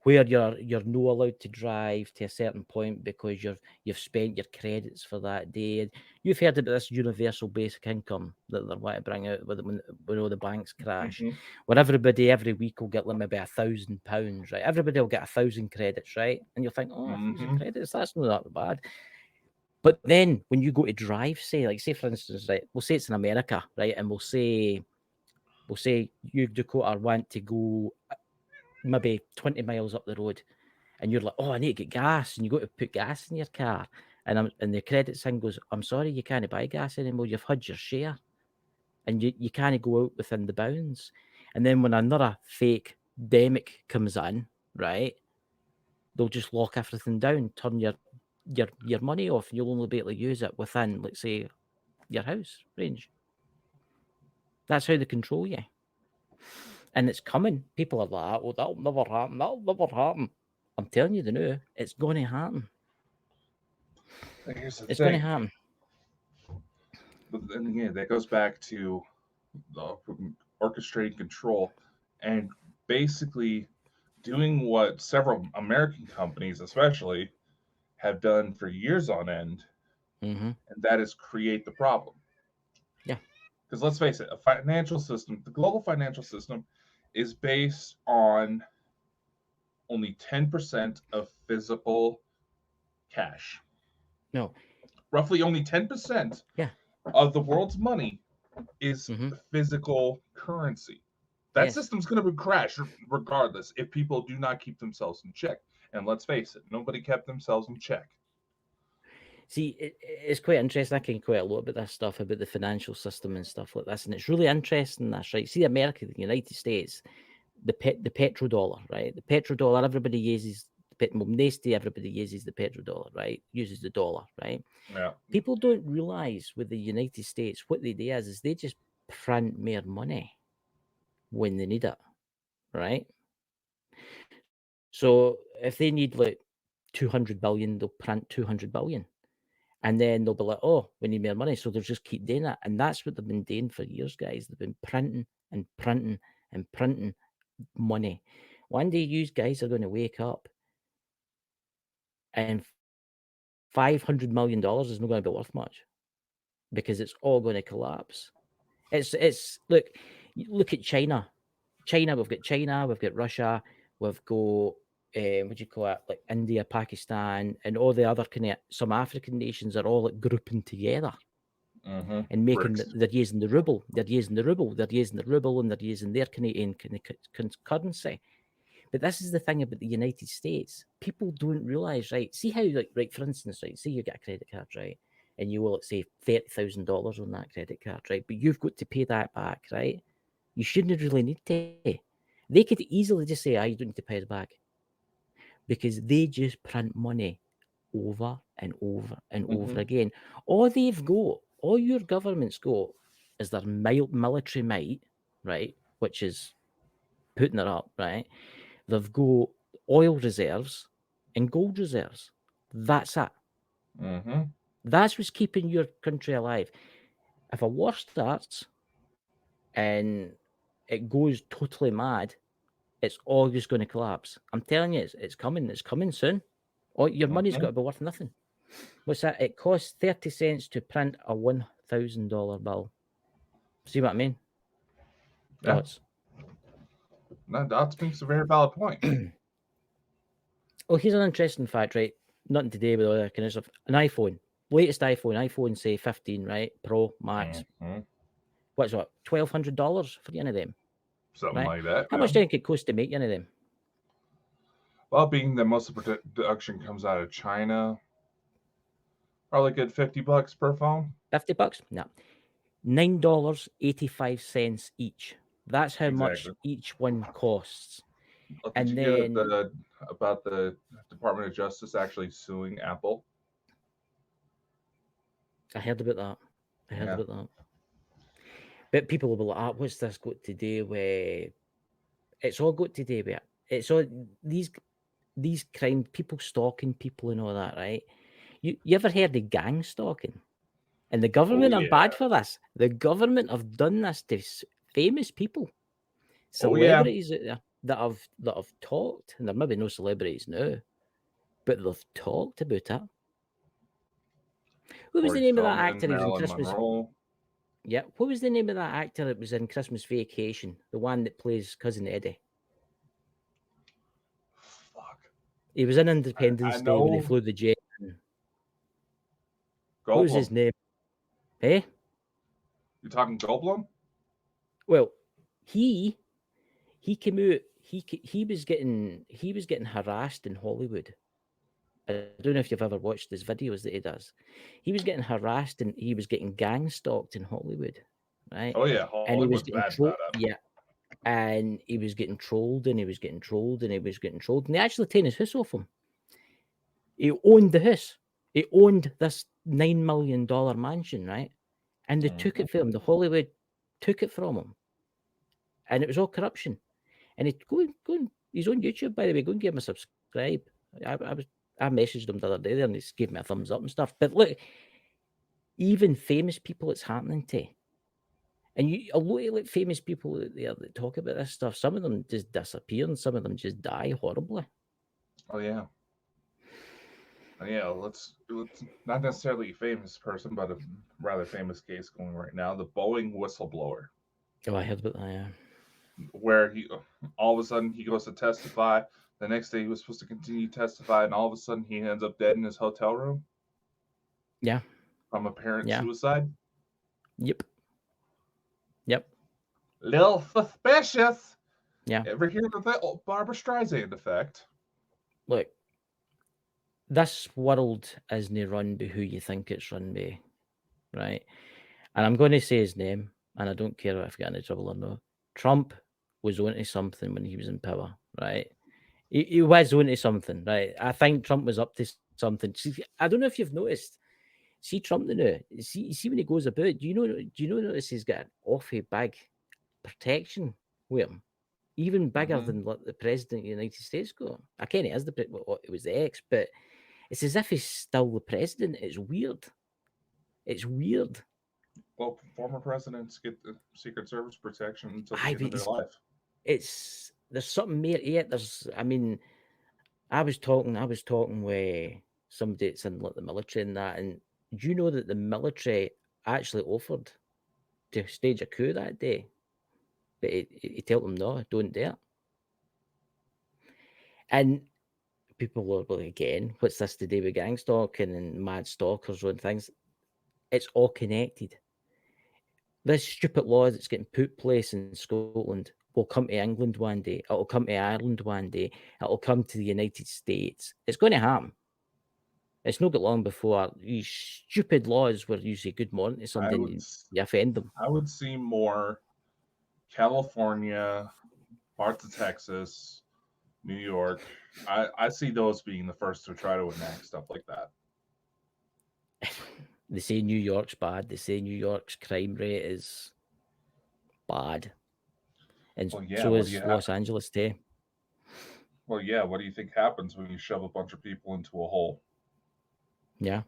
Where you're no allowed to drive to a certain point because you've spent your credits for that day. You've heard about this universal basic income that they want to bring out when all the banks crash, Mm-hmm. where everybody every week will get like maybe £1,000, right? Everybody will get 1,000 credits, right? And you'll think, oh, 1,000 Mm-hmm. credits, that's not that bad. But then when you go to drive, say for instance, right, we'll say it's in America, right, and we'll say you, Dakota, want to go maybe 20 miles up the road, and you're like, oh, I need to get gas, and you go to put gas in your car, and the credit thing goes, I'm sorry, you can't buy gas anymore, you've had your share, and you can't go out within the bounds. And then when another fake demic comes in, right, they'll just lock everything down, turn your money off, and you'll only be able to use it within, let's say, your house range. That's how they control you. And it's coming. People are like, oh, that'll never happen. That'll never happen. I'm telling you the new, it's going to happen. Here's the It's going to thing. happen. But then again, that goes back to the orchestrating control and basically doing what several American companies, especially, have done for years on end, Mm-hmm. and that is create the problem. Yeah. Because let's face it, a financial system, the global financial system, is based on only 10% of physical cash. No. Roughly only 10% Yeah. of the world's money is Mm-hmm. physical currency. That Yes. system's going to crash regardless if people do not keep themselves in check. And let's face it, nobody kept themselves in check. See, it's quite interesting. I can quite a lot about this stuff, about the financial system and stuff like this, and it's really interesting. That's right. See, America, the United States, the petrodollar, right? The petrodollar, everybody uses. Mostly everybody uses the petrodollar, right? Uses the dollar, right? Yeah. People don't realize with the United States what they do is they just print more money when they need it, right? So if they need like 200 billion, they'll print 200 billion. And then they'll be like, oh, we need more money. So they'll just keep doing it. And that's what they've been doing for years, guys. They've been printing and printing and printing money. One day you guys are going to wake up and $500 million is not going to be worth much because it's all going to collapse. It's look at China. We've got China, we've got Russia, we've got what do you call it, like India, Pakistan, and all the other kind of some African nations are all like grouping together and making they're using the ruble, and they're using their Canadian currency. But this is the thing about the United States. People don't realize, right? See how, like, right, for instance, right, say you get a credit card, right? And you will, let's say, $30,000 on that credit card, right? But you've got to pay that back, right? You shouldn't really need to. They could easily just say, you don't need to pay it back. Because they just print money over and over and over again. All your governments got is their military might, right? Which is putting it up, right? They've got oil reserves and gold reserves. That's it. That's what's keeping your country alive. If a war starts and it goes totally mad, it's all just going to collapse. I'm telling you, it's coming. It's coming soon. Your money's got to be worth nothing. What's that? It costs 30 cents to print a $1,000 bill. See what I mean? Yeah. Thoughts? No, that makes a very valid point. Oh, here's an interesting fact, right? Nothing to do with all that kind of stuff. An iPhone, latest iPhone, say 15, right? Pro, Max. What's what? $1,200 for any of them. Something right? like that. How much do you think it costs to make any of them? Well, being that most of the production comes out of China, probably a good $50 per phone. $50? No. $9.85 each. That's how much each one costs. Well, did you hear about the Department of Justice actually suing Apple? I heard about that. But people will be like, what's this got to do with? It's all got to do with it. It's all these crime, people stalking people and all that, right? You ever heard of gang stalking? And the government are bad for this. The government have done this to famous people, celebrities out there that have talked, and there may be no celebrities now, but they've talked about it. What was the name of that actor who was in Christmas? Monroe. Yeah, what was the name of that actor that was in Christmas Vacation? The one that plays Cousin Eddie. Fuck. He was in Independence Day when they flew the jet. What was his name? Hey? You talking Goldblum? Well, he came out. He was getting harassed in Hollywood. I don't know if you've ever watched his videos that he does. He was getting harassed and he was getting gang stalked in Hollywood, right? Oh yeah, and he was Hollywood's getting bad about it. Yeah, and he was getting trolled and he was getting trolled and he was getting trolled, and they actually taken his house off him. He owned the house. He owned this $9 million mansion, right? And they took it from him. The Hollywood took it from him, and it was all corruption. And he go and he's on YouTube, by the way. Go and give him a subscribe. I messaged him the other day there, and he gave me a thumbs up and stuff. But look, even famous people, it's happening to. And a lot of like famous people out there that talk about this stuff, some of them just disappear, and some of them just die horribly. Oh yeah. Yeah, let's not necessarily a famous person, but a rather famous case going right now. The Boeing whistleblower. Oh, I heard about that, yeah. Where he all of a sudden he goes to testify. The next day he was supposed to continue to testify, and all of a sudden he ends up dead in his hotel room. Yeah. From apparent suicide. Yep. Little suspicious. Yeah. Ever hear of that Barbara Streisand effect? Look, this world isn't run by who you think it's run by, right? And I'm going to say his name, and I don't care if I get into trouble or not. Trump was onto something when he was in power, right? He was onto something, right? I think Trump was up to something. See, I don't know if you've noticed. See Trump now. See when he goes about. Do you notice he's got an awfully big protection with him, even bigger than what the president of the United States got. I can't. It is it was the ex, but it's as if he's still the president. It's weird. It's weird. Well, former presidents get the Secret Service protection until the end of their life. There's something more. Yeah, I mean, I was talking with somebody that's in like the military and that, and do you know that the military actually offered to stage a coup that day, but he told them no, don't do it. And people were like, again, what's this to do with gang stalking and mad stalkers and things? It's all connected. This stupid law that's getting put place in Scotland will come to England one day. It'll come to Ireland one day. It'll come to the United States. It's going to happen. It's not got long before these stupid laws where you say good morning to somebody and you offend them. I would see more California, parts of Texas, New York. I see those being the first to try to enact stuff like that. They say New York's bad. They say New York's crime rate is bad. And so is Los Angeles too. Well, yeah. What do you think happens when you shove a bunch of people into a hole? Yeah.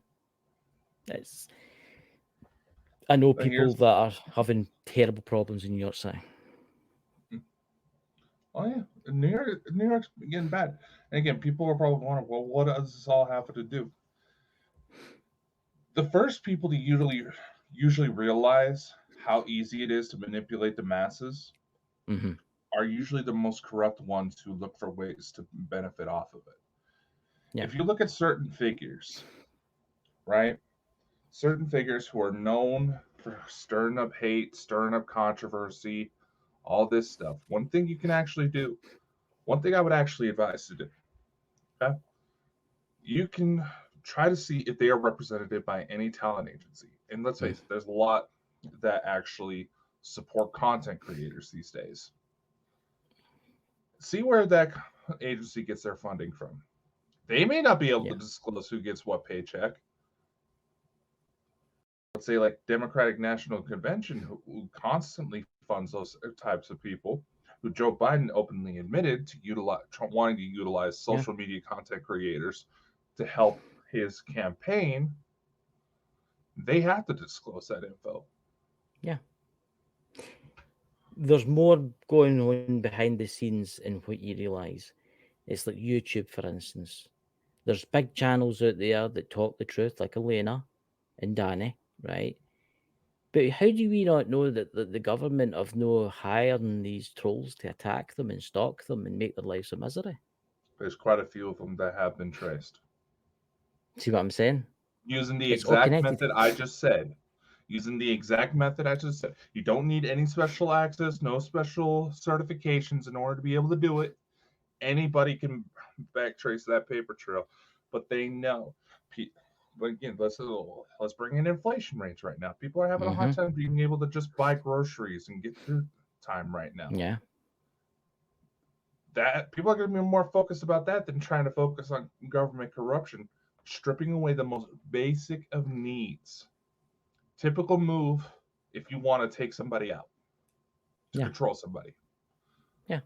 I know people that are having terrible problems in New York City. Oh yeah, New York's getting bad. And again, people are probably wondering, well, what does this all have to do? The first people to usually realize how easy it is to manipulate the masses are usually the most corrupt ones who look for ways to benefit off of it. Yeah. If you look at certain figures, right? Certain figures who are known for stirring up hate, stirring up controversy, all this stuff. One thing you can actually do, one thing I would actually advise to do, okay? You can try to see if they are represented by any talent agency. And let's face it, there's a lot that actually support content creators these days. See where that agency gets their funding from. They may not be able to disclose who gets what paycheck. let's say like Democratic National Convention, who constantly funds those types of people, who Joe Biden openly admitted to wanting to utilize social media content creators to help his campaign, they have to disclose that info. Yeah. There's more going on behind the scenes in what you realise. It's like YouTube, for instance. There's big channels out there that talk the truth, like Elena and Danny, right? But how do we not know that the government have no hiring these trolls to attack them and stalk them and make their lives a misery? There's quite a few of them that have been traced. See what I'm saying? Using the It's all exact connected. method I just said. Using the exact method I just said. You don't need any special access, no special certifications in order to be able to do it. Anybody can backtrace that paper trail, but they know. But again, let's bring in inflation rates right now. People are having a hard time being able to just buy groceries and get through time right now. Yeah. That people are going to be more focused about that than trying to focus on government corruption, stripping away the most basic of needs. Typical move if you want to take somebody out, to control somebody. Yeah.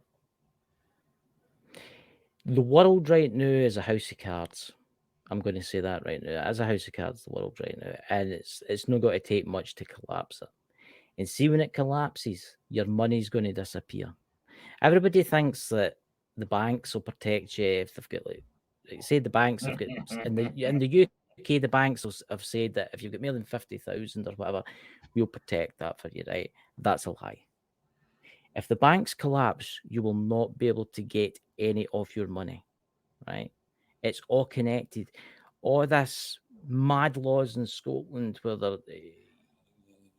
The world right now is a house of cards. I'm going to say that right now. As a house of cards, the world right now. And it's not going to take much to collapse it. And see, when it collapses, your money's going to disappear. Everybody thinks that the banks will protect you if they've got, like say the banks have got, in the UK, the banks have said that if you've got more than 50,000 or whatever, we'll protect that for you, right? That's a lie. If the banks collapse, you will not be able to get any of your money, right? It's all connected. All this mad laws in Scotland where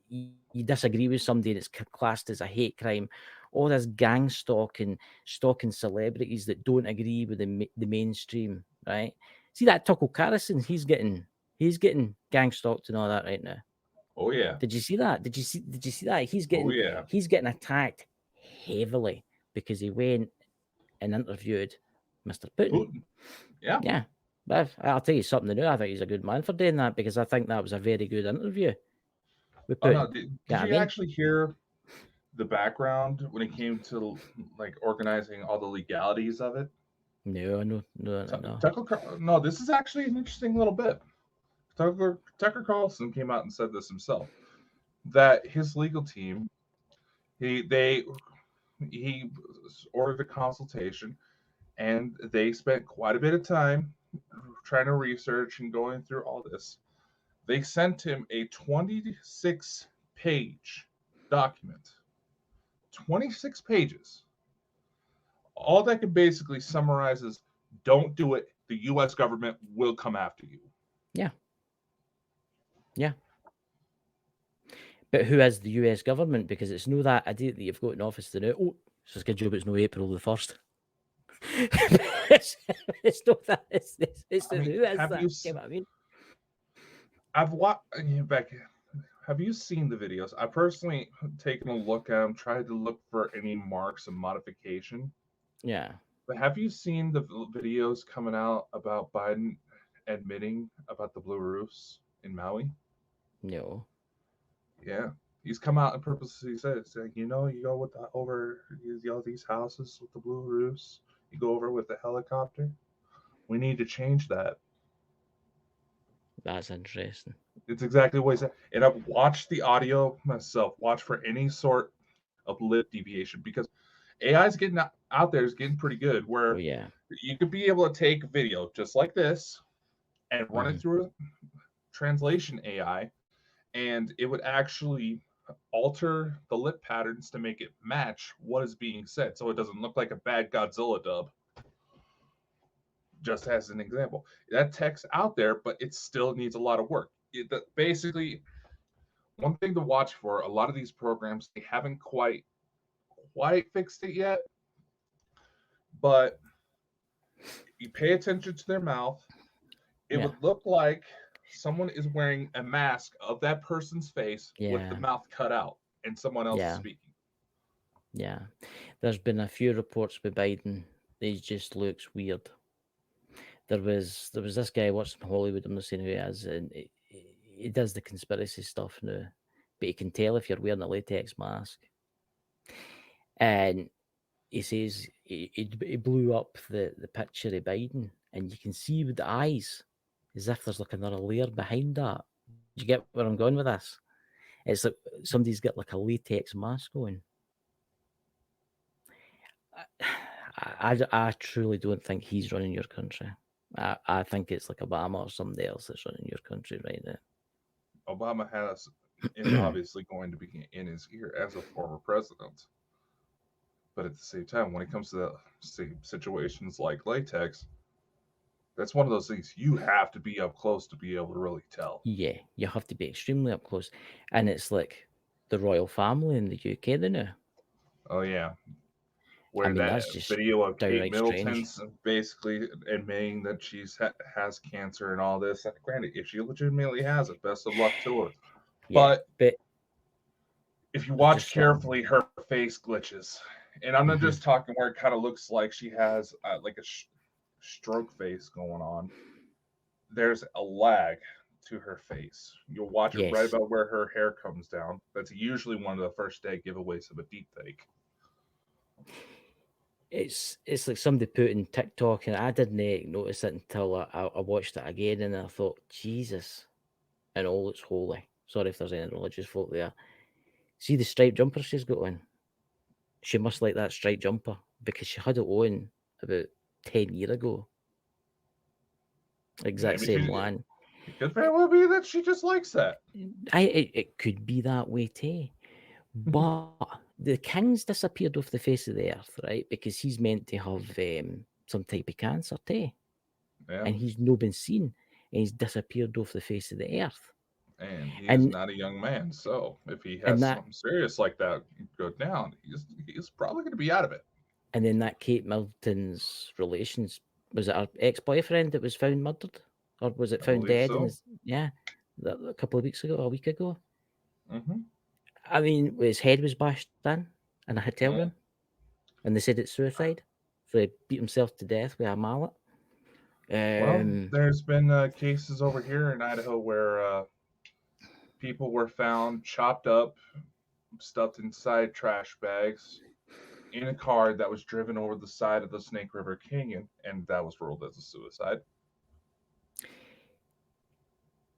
you disagree with somebody and it's classed as a hate crime. All this gang stalking celebrities that don't agree with the mainstream, right? See that Tucker Carlson, he's getting gang stalked and all that right now. Oh yeah. Did you see that? Did you see that? He's getting attacked heavily because he went and interviewed Mr. Putin. Yeah. Yeah. But I'll tell you something new. I think he's a good man for doing that because I think that was a very good interview with Putin. Oh, no. Did you actually hear the background when it came to like organizing all the legalities of it? No. No, this is actually an interesting little bit. Tucker Carlson came out and said this himself, that his legal team, he ordered a consultation, and they spent quite a bit of time trying to research and going through all this. They sent him a 26-page document. 26 pages. All that can basically summarize is, don't do it. The U.S. government will come after you. Yeah. Yeah. But who is the US government? Because it's no that idiot that you've got in office to know. Oh, it's a schedule, but it's no April the 1st. it's not that. It's who is that? You know what I mean? I've watched, Becky, have you seen the videos? I personally taken a look at them, tried to look for any marks of modification. Yeah. But have you seen the videos coming out about Biden admitting about the blue roofs in Maui? No. Yeah. He's come out and purposely said, saying, you go with over these houses with the blue roofs. You go over with the helicopter. We need to change that. That's interesting. It's exactly what he said. And I've watched the audio myself, watch for any sort of lip deviation, because AI is getting out there, is getting pretty good, where you could be able to take a video just like this and run it through a translation AI, and it would actually alter the lip patterns to make it match what is being said, so it doesn't look like a bad Godzilla dub. Just as an example, that text out there, but it still needs a lot of work. Basically, one thing to watch for, a lot of these programs, they haven't quite fixed it yet, but you pay attention to their mouth, it would look like someone is wearing a mask of that person's face with the mouth cut out, and someone else is speaking. Yeah. There's been a few reports with Biden. He just looks weird. There was this guy watching Hollywood, I'm not saying who he is, and he does the conspiracy stuff now, but he can tell if you're wearing a latex mask. And he says he blew up the picture of Biden, and you can see with the eyes as if there's like another layer behind that. Do you get where I'm going with this? It's like somebody's got like a latex mask on. I truly don't think he's running your country. I think it's like Obama or somebody else that's running your country right now. Obama is obviously going to be in his ear as a former president. But at the same time, when it comes to the same situations like latex, that's one of those things you have to be up close to be able to really tell. Yeah, you have to be extremely up close. And it's like the royal family in the UK now. Oh, yeah. Where I mean, that that's just video of Kate downright strange. Middleton's basically admitting that she's has cancer and all this. Granted, if she legitimately has it, best of luck to her. Yeah, but if you watch just carefully, her face glitches. And I'm not just talking where it kind of looks like she has like a stroke face going on. There's a lag to her face. You'll watch it right yes. about where her hair comes down. That's usually one of the first day giveaways of a deep fake. It's like somebody put in TikTok, and I didn't notice it until I watched it again, and I thought, Jesus, and all it's holy. Sorry if there's any religious folk there. See the striped jumper she's got on? She must like that striped jumper because she had it on about 10 years ago. Exact Maybe same one. It could very well be that she just likes that. It could be that way too. But the king's disappeared off the face of the earth, right? Because he's meant to have some type of cancer too. Yeah. And he's not been seen. And he's disappeared off the face of the earth. And he is not a young man, so if he has something serious like that go down, he's probably going to be out of it. And then that Kate Middleton's relations, was it her ex-boyfriend that was found murdered? Or was it found dead? So. A couple of weeks ago, a week ago. Mm-hmm. I mean, his head was bashed in a hotel room, and they said it's suicide. So he beat himself to death with a mallet. Well, there's been cases over here in Idaho where people were found chopped up, stuffed inside trash bags in a car that was driven over the side of the Snake River Canyon, and that was ruled as a suicide.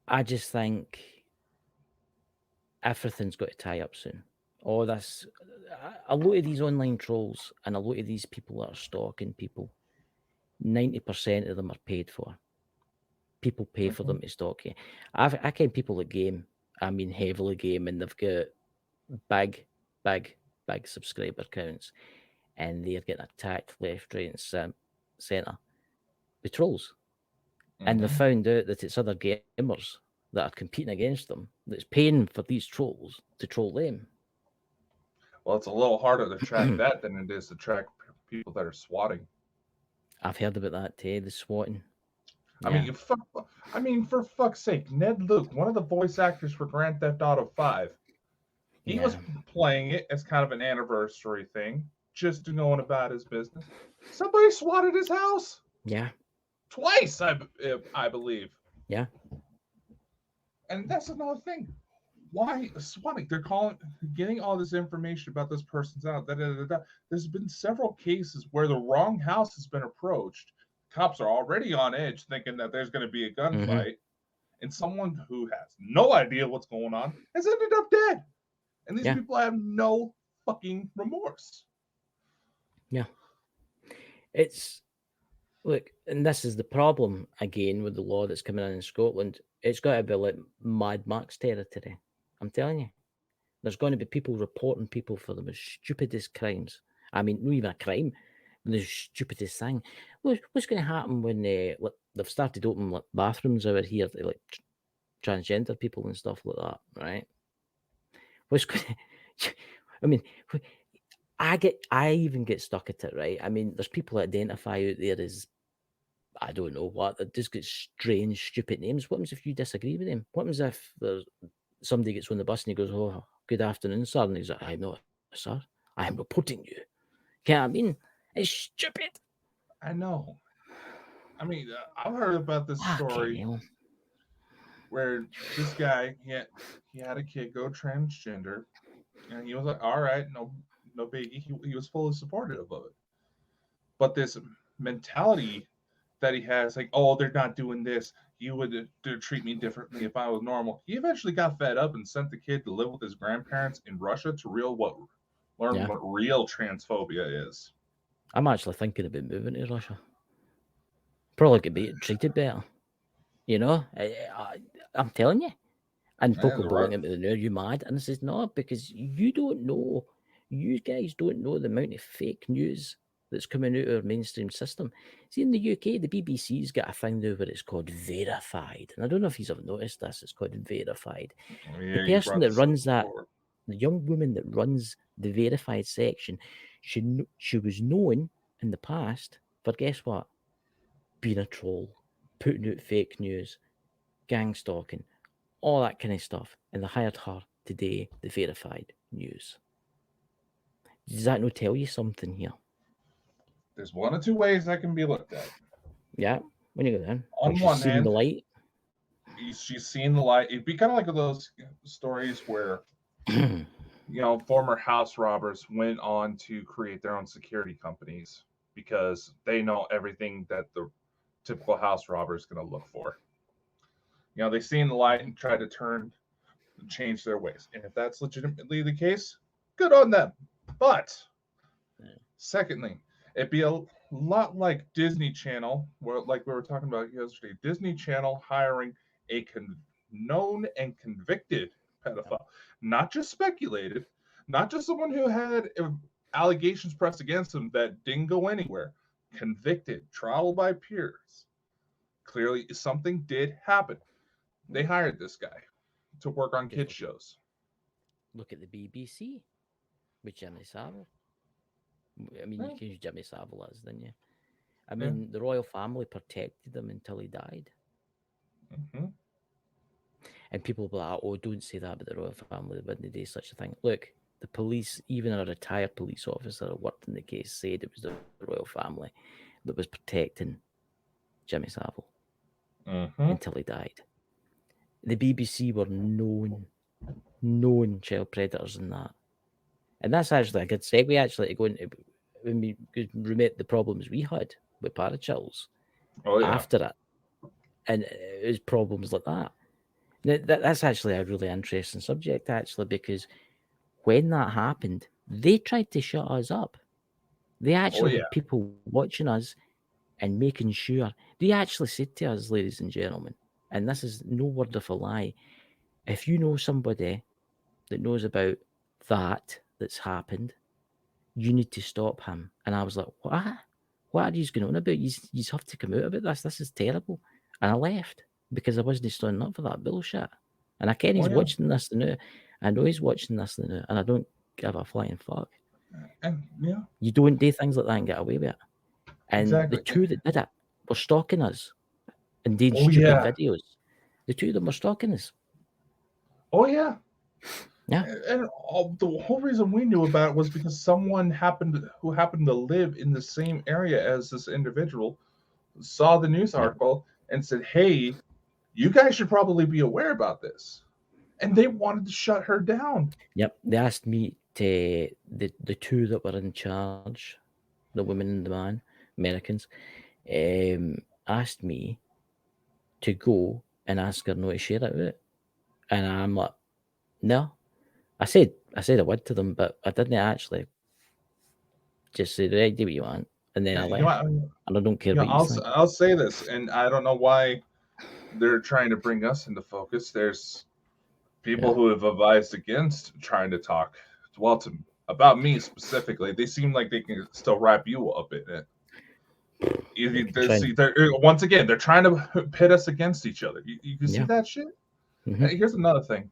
I just think everything's got to tie up soon. All this, a lot of these online trolls and a lot of these people that are stalking people, 90% of them are paid for. People pay for them to stalk you. I ken people that game, I mean heavily game, and they've got big subscriber counts, and they're getting attacked left, right, and centre with trolls. And they found out that it's other gamers that are competing against them that's paying for these trolls to troll them. Well, it's a little harder to track that than it is to track people that are swatting. I've heard about that too, the swatting. Yeah. I mean, for fuck's sake, Ned Luke, one of the voice actors for Grand Theft Auto 5, he was playing it as kind of an anniversary thing, just going about his business. Somebody swatted his house. Yeah. Twice, I believe. Yeah. And that's another thing. Why swatting? They're getting all this information about this person's out. There's been several cases where the wrong house has been approached. Cops are already on edge thinking that there's going to be a gunfight. And someone who has no idea what's going on has ended up dead. And these people have no fucking remorse. Yeah. Look, and this is the problem again with the law that's coming in Scotland. It's got to be like Mad Max territory. I'm telling you. There's going to be people reporting people for the most stupidest crimes. I mean, not even a crime, the stupidest thing. What's going to happen when they've started opening bathrooms over here to transgender people and stuff like that, right? What's going to... I mean... I even get stuck at it, right? I mean, there's people that identify out there as, I don't know what, that just get strange, stupid names. What happens if you disagree with them? What happens if somebody gets on the bus and he goes, "Oh, good afternoon, sir," and he's like, "I'm not, sir. I am reporting you." You know what I mean? It's stupid. I know. I mean, I've heard about this story where this guy he had a kid go transgender, and he was like, all right, no biggie. He was fully supportive of it. But this mentality that he has, like, oh, they're not doing this. You would treat me differently if I was normal. He eventually got fed up and sent the kid to live with his grandparents in Russia to learn what real transphobia is. I'm actually thinking about moving to Russia. Probably could be treated better. You know, I'm telling you. And Yeah, people the belong right. into the news, you mad? And I says, no, because you don't know, you guys don't know the amount of fake news that's coming out of our mainstream system. See, in the UK, the BBC's got a thing now where it's called verified. And I don't know if you've ever noticed this, it's called verified. Yeah, The you person brought that this up runs that, before. the young woman that runs the verified section, she was known in the past for, guess what? Being a troll, putting out fake news, gang stalking, all that kind of stuff. And they hired her today, the verified news. Does that not tell you something here? There's one or two ways that can be looked at. Yeah, when you go down. On She's one seen hand, the light. she's seen the light. It'd be kind of like those stories where former house robbers went on to create their own security companies because they know everything that the typical house robber is going to look for. They seen the light and try to change their ways. And if that's legitimately the case, good on them. But secondly, it'd be a lot like Disney Channel, where, like we were talking about yesterday, Disney Channel hiring a known and convicted pedophile, not just speculated, not just someone who had allegations pressed against him that didn't go anywhere, convicted, trial by peers. Clearly, something did happen. They hired this guy to work on kids shows. Look at the BBC with Jimmy Savile. I mean, you can use Jimmy Savile as, didn't you? I mean, the royal family protected him until he died. Mm-hmm. And people will be like, oh, don't say that about the royal family. They wouldn't do such a thing. Look, the police, even a retired police officer that worked in the case, said it was the royal family that was protecting Jimmy Savile until he died. The BBC were known child predators in that. And that's actually a good segue, actually, to go into when we remember the problems we had with Parasocials after it. And it was problems like that. Now, that's actually a really interesting subject, actually, because when that happened, they tried to shut us up. They actually had people watching us and making sure. They actually said to us, ladies and gentlemen, and this is no word of a lie, if you know somebody that knows about that's happened, you need to stop him. And I was like, what? What are you going on about? You have to come out about this. This is terrible. And I left because I wasn't standing up for that bullshit. And I can he's watching this now. I know he's watching this now, and I don't give a flying fuck. And you don't do things like that and get away with it. And exactly. The two that did it were stalking us and did stupid videos. The two of them were stalking us. Oh yeah. Yeah. And the whole reason we knew about it was because someone who happened to live in the same area as this individual saw the news article and said, hey, you guys should probably be aware about this. And they wanted to shut her down. Yep. They asked me to, the two that were in charge, the woman and the man, Americans, asked me to go and ask her not to share it out. And I'm like, no. I said I would to them, but I didn't actually just say, right, do what you want. And then I left. And I don't care what you think. I'll say this, and I don't know why they're trying to bring us into focus. There's people who have advised against trying to talk about me specifically. They seem like they can still wrap you up in it. Once again, they're trying to pit us against each other. You can see that shit? Mm-hmm. Here's another thing.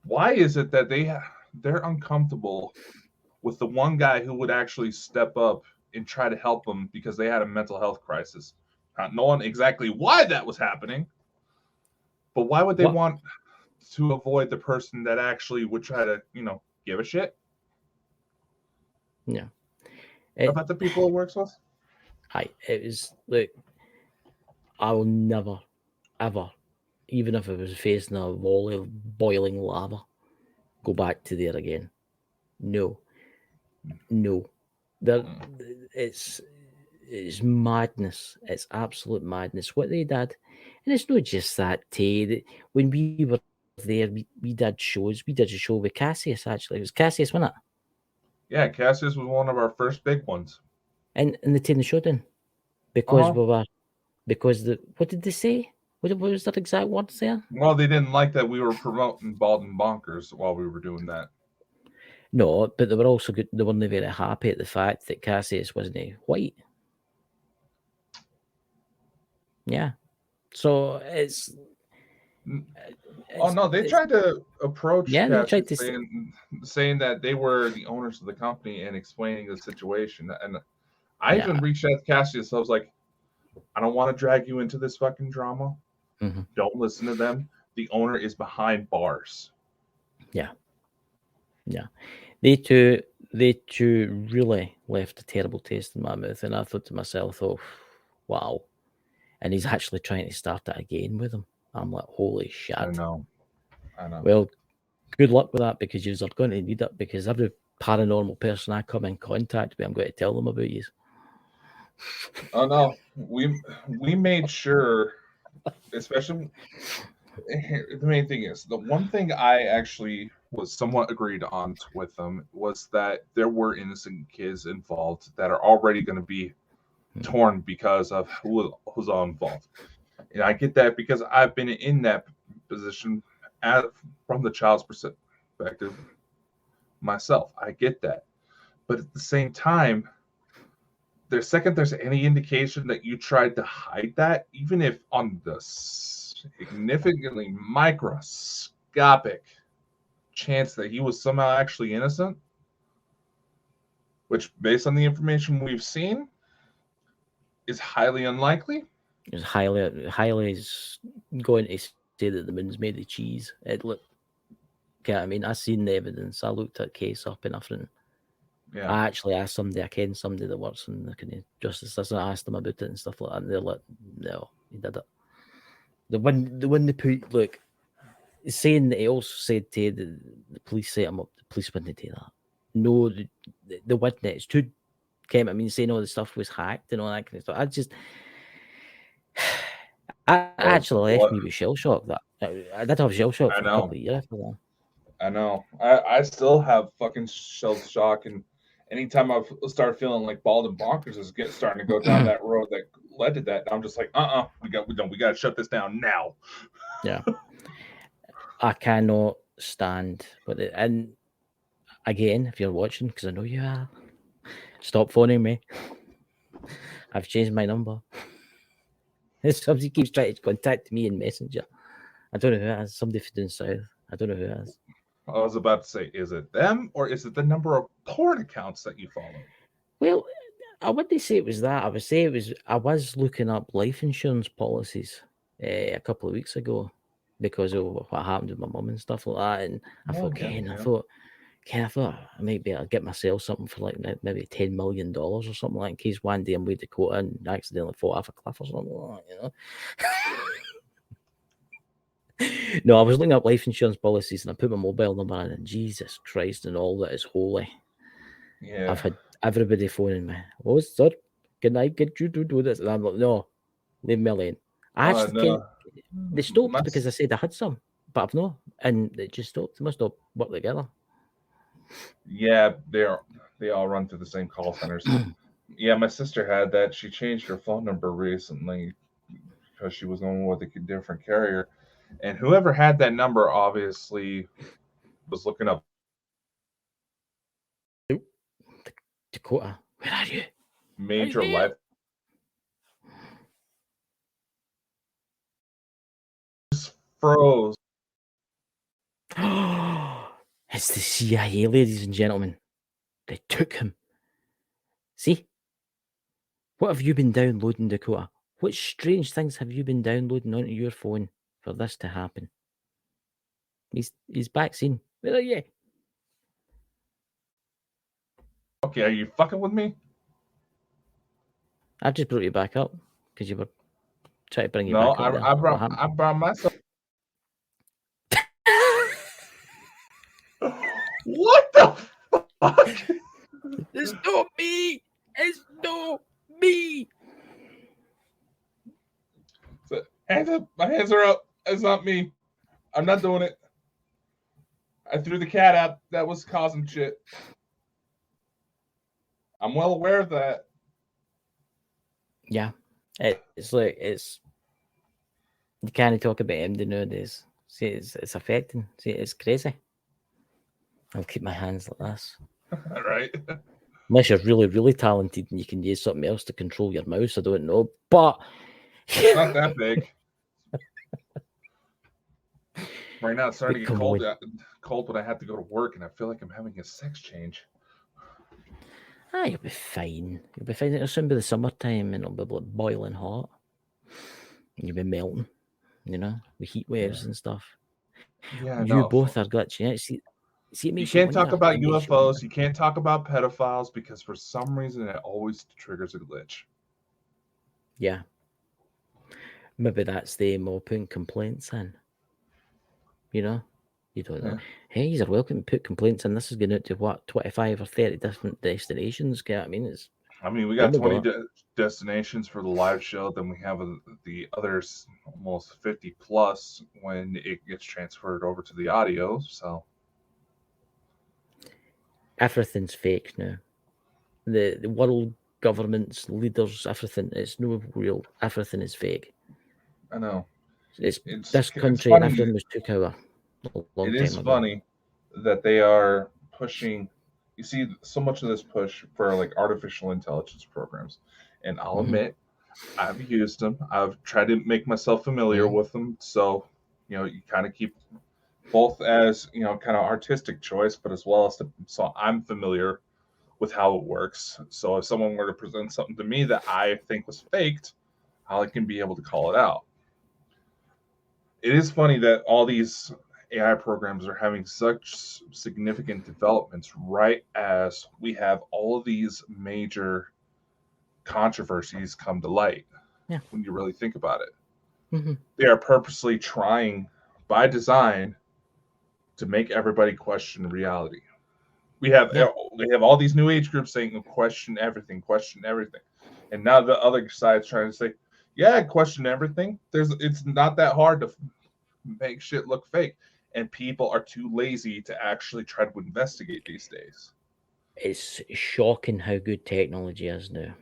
Why is it that they're uncomfortable with the one guy who would actually step up and try to help them because they had a mental health crisis? Not knowing exactly why that was happening, but why would they want to avoid the person that actually would try to, give a shit? Yeah. About the people it works with? It was, look, I will never, ever even if I was facing a volley of boiling lava, go back to there again. No. It's madness. It's absolute madness what they did. And it's not just that, Tay. When we were there, we did shows. We did a show with Cassius, actually. It was Cassius, wasn't it? Yeah, Cassius was one of our first big ones. And they taken the show down. Because we were, what did they say? What was that exact word there? Well, they didn't like that we were promoting Bald and Bonkers while we were doing that. No, but they were also good. They weren't very happy at the fact that Cassius wasn't white. Yeah. So it's. Oh no, they tried to approach Cassius they tried to saying that they were the owners of the company and explaining the situation. And I even reached out to Cassius. I was like, I don't want to drag you into this fucking drama. Mm-hmm. Don't listen to them. The owner is behind bars. Yeah. They two really left a terrible taste in my mouth, and I thought to myself, "Oh, wow!" And he's actually trying to start that again with him. I'm like, "Holy shit!" I know. Well, good luck with that, because you're going to need it. Because every paranormal person I come in contact with, I'm going to tell them about you. Oh no, we made sure, especially. The main thing is, the one thing I actually was somewhat agreed on with them was that there were innocent kids involved that are already going to be torn because of who's all involved. And I get that because I've been in that position from the child's perspective myself. I get that. But at the same time, there's any indication that you tried to hide that, even if on the significantly microscopic chance that he was somehow actually innocent, which based on the information we've seen is highly unlikely. It's highly is going to say that the moon's made of cheese. It looked, I mean, I seen the evidence. I looked at case up and everything. Yeah. I actually asked somebody that works in the kind of justice system. I asked them about it and stuff like that, and they're like, "No, he did it." The one they put, look, saying that he also said to the police set him up. The police wouldn't do that. No, the witness too came. I mean, saying all the stuff was hacked and all that kind of stuff. I actually left me with shell shock. That I did have shell shock for a couple of years after that. I know. I still have fucking shell shock, and anytime I start feeling like Bald and Bonkers is starting to go down that road that led to that, I'm just like, we got to shut this down now. Yeah, I cannot stand with it. And again, if you're watching, because I know you are, stop phoning me. I've changed my number. Somebody keeps trying to contact me in Messenger. I don't know who it is. Somebody from down south. I don't know who it is. I was about to say, is it them or is it the number of porn accounts that you follow? Well, I wouldn't say it was that. I would say I was looking up life insurance policies a couple of weeks ago because of what happened with my mum and stuff like that. And I thought I might be able to get myself something for like maybe $10 million or something like that, in case one day I'm with Dakota and accidentally fall off a cliff or something like that, No, I was looking up life insurance policies and I put my mobile number in, and Jesus Christ, and all that is holy. Yeah. I've had everybody phoning me. Oh, sir, can I get you to do this? And I'm like, no, leave me alone. I actually they stopped because I said I had some, but I've not, and it just stopped. They must not work together. Yeah, they all run through the same call centers. Yeah, my sister had that. She changed her phone number recently because she was going with a different carrier. And whoever had that number obviously was looking up. Dakota, where are you? Major life. Just froze. It's the CIA, ladies and gentlemen. They took him. See? What have you been downloading, Dakota? What strange things have you been downloading onto your phone for this to happen? He's back seen. Where are you? Okay, are you fucking with me? I just brought you back up because you were trying to bring you back up. I brought myself fuck? It's not me. It's not me. Hands up. My hands are up. It's not me. I'm not doing it. I threw the cat out. That was causing shit. I'm well aware of that. Yeah, it's like you can't talk about MD nowadays. See, it's affecting. See, it's crazy. I'll keep my hands like this. Right? Unless you're really, really talented and you can use something else to control your mouse, I don't know. But It's not that big. Right now, it's starting to get cold. Cold when I have to go to work, and I feel like I'm having a sex change. you'll be fine. You'll be fine. It'll soon be the summertime, and it'll be like boiling hot. And you'll be melting, with heat waves and stuff. Yeah, you both are glitching out. See, it you makes can't wonder. talk about It makes UFOs. You can't talk about pedophiles because for some reason it always triggers a glitch. Yeah. Maybe that's them all putting complaints in. You don't know. Hey, you're welcome to put complaints in. This is going out to what, 25 or 30 different destinations. You know what I mean? We got 20 destinations for the live show. Then we have the others almost 50 plus when it gets transferred over to the audio. So everything's fake now. The world governments, leaders, everything is no real. Everything is fake. I know. This country and everything was took over a long time ago. It is funny that they are pushing. You see so much of this push for like artificial intelligence programs, and I'll admit I've used them. I've tried to make myself familiar with them. So, you kind of keep both as, kind of artistic choice, but as well as so I'm familiar with how it works. So if someone were to present something to me that I think was faked, I can be able to call it out. It is funny that all these AI programs are having such significant developments right as we have all of these major controversies come to light. Yeah. When you really think about it, they are purposely trying by design to make everybody question reality. We have all these new age groups saying question everything, and now the other side's trying to say, yeah, question everything. It's not that hard to make shit look fake, and people are too lazy to actually try to investigate these days. It's shocking how good technology is now.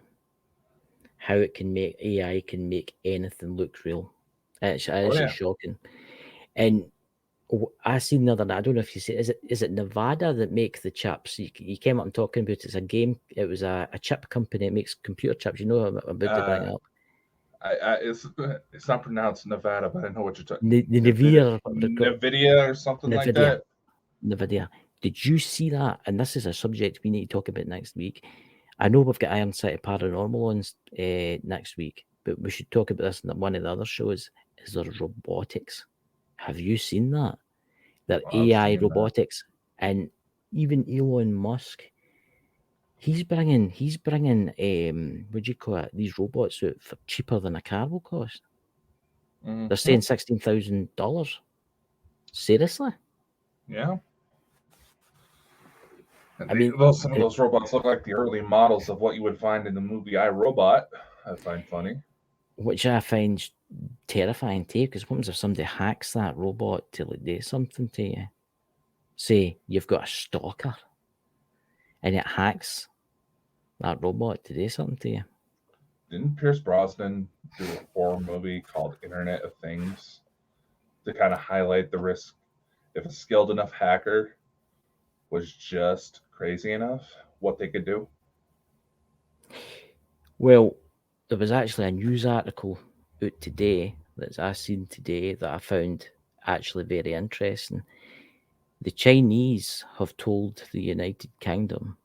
How AI can make anything look real. It's shocking. And I seen the other night, I don't know if you see, is it Nevada that make the chips? You came up and talking about it's a game. It was a chip company that makes computer chips. You know I'm about to bring it up. It's not pronounced Nevada, but I know what you're talking. NVIDIA or something like that. NVIDIA. Did you see that? And this is a subject we need to talk about next week. I know we've got Iron City Paranormal on next week, but we should talk about this in one of the other shows. Is there robotics? Have you seen that? That AI robotics, and even Elon Musk, he's bringing what do you call it? These robots out for cheaper than a car will cost. They're saying $16,000. Seriously? Yeah. I mean, some of those robots look like the early models of what you would find in the movie I, Robot. I find funny. Which I find terrifying too, because what happens if somebody hacks that robot to do something to you? Say you've got a stalker, and it hacks that robot to do something to you. Didn't Pierce Brosnan do a horror movie called Internet of Things to kind of highlight the risk if a skilled enough hacker was just crazy enough, what they could do? Well, there was actually a news article out today that I seen today that I found actually very interesting. The Chinese have told the United Kingdom,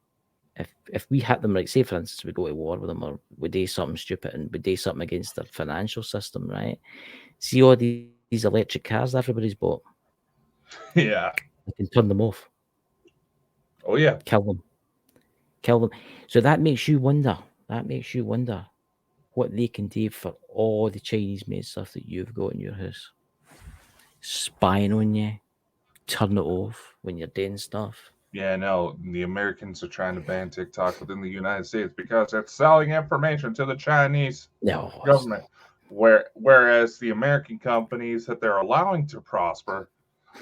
if we hit them, like say for instance we go to war with them, or we do something stupid and we do something against their financial system, right? See all these electric cars everybody's bought? Yeah. They can turn them off. Oh yeah. Kill them. So that makes you wonder what they can do for all the Chinese made stuff that you've got in your house. Spying on you, turn it off when you're doing stuff. Yeah, no, the Americans are trying to ban TikTok within the United States because it's selling information to the Chinese No, government. Whereas the American companies that they're allowing to prosper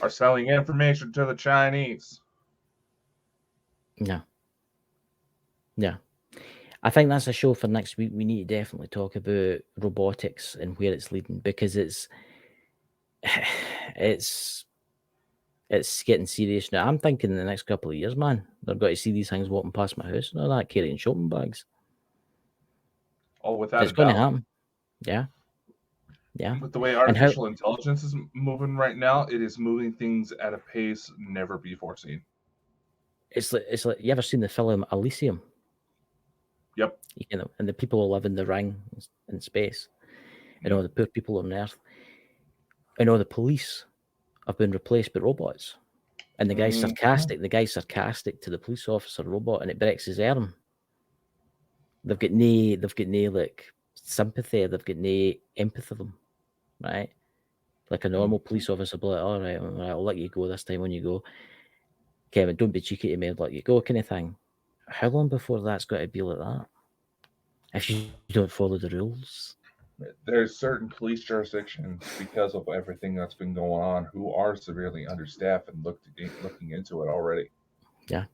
are selling information to the Chinese. no. I think that's a show for next week. We need to definitely talk about robotics and where it's leading, because it's getting serious now. I'm thinking in the next couple of years, man, they've got to see these things walking past my house and all that, carrying shopping bags. Oh, without It's a going to doubt. happen. Yeah. With the way And how- artificial intelligence is moving right now, it is moving things at a pace never before seen. It's like you ever seen the film Elysium? Yep. You know, and the people who live in the ring in space, and all the poor people on Earth, and all the police have been replaced by robots. And the guy's sarcastic. The guy's sarcastic to the police officer robot, and it breaks his arm. They've got no like sympathy. They've got no empathy for them, right? Like a normal police officer, be like, all right, I'll let you go this time when you go. Kevin, don't be cheeky to me, I'll let you go, kind of thing. How long before that's got to be like that? If you don't follow the rules. There's certain police jurisdictions, because of everything that's been going on, who are severely understaffed and looking into it already. Yeah.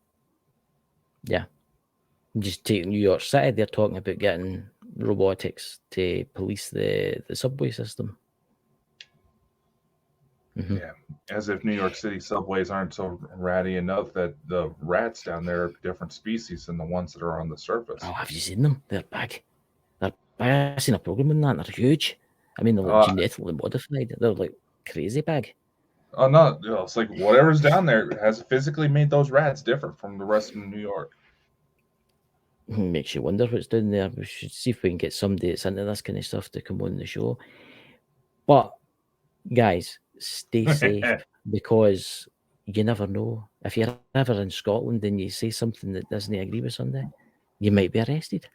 Just take New York City, they're talking about getting robotics to police the subway system. Mm-hmm. Yeah, as if New York City subways aren't so ratty enough that the rats down there are different species than the ones that are on the surface. Oh, have you seen them? They're big. I've seen a program on that. They're huge. I mean, they're like genetically modified. They're like crazy big. Oh no, it's like whatever's down there has physically made those rats different from the rest of New York. Makes you wonder what's down there. We should see if we can get somebody that's into this kind of stuff to come on the show. But guys, stay safe, because you never know. If you're ever in Scotland and you say something that doesn't agree with somebody, you might be arrested.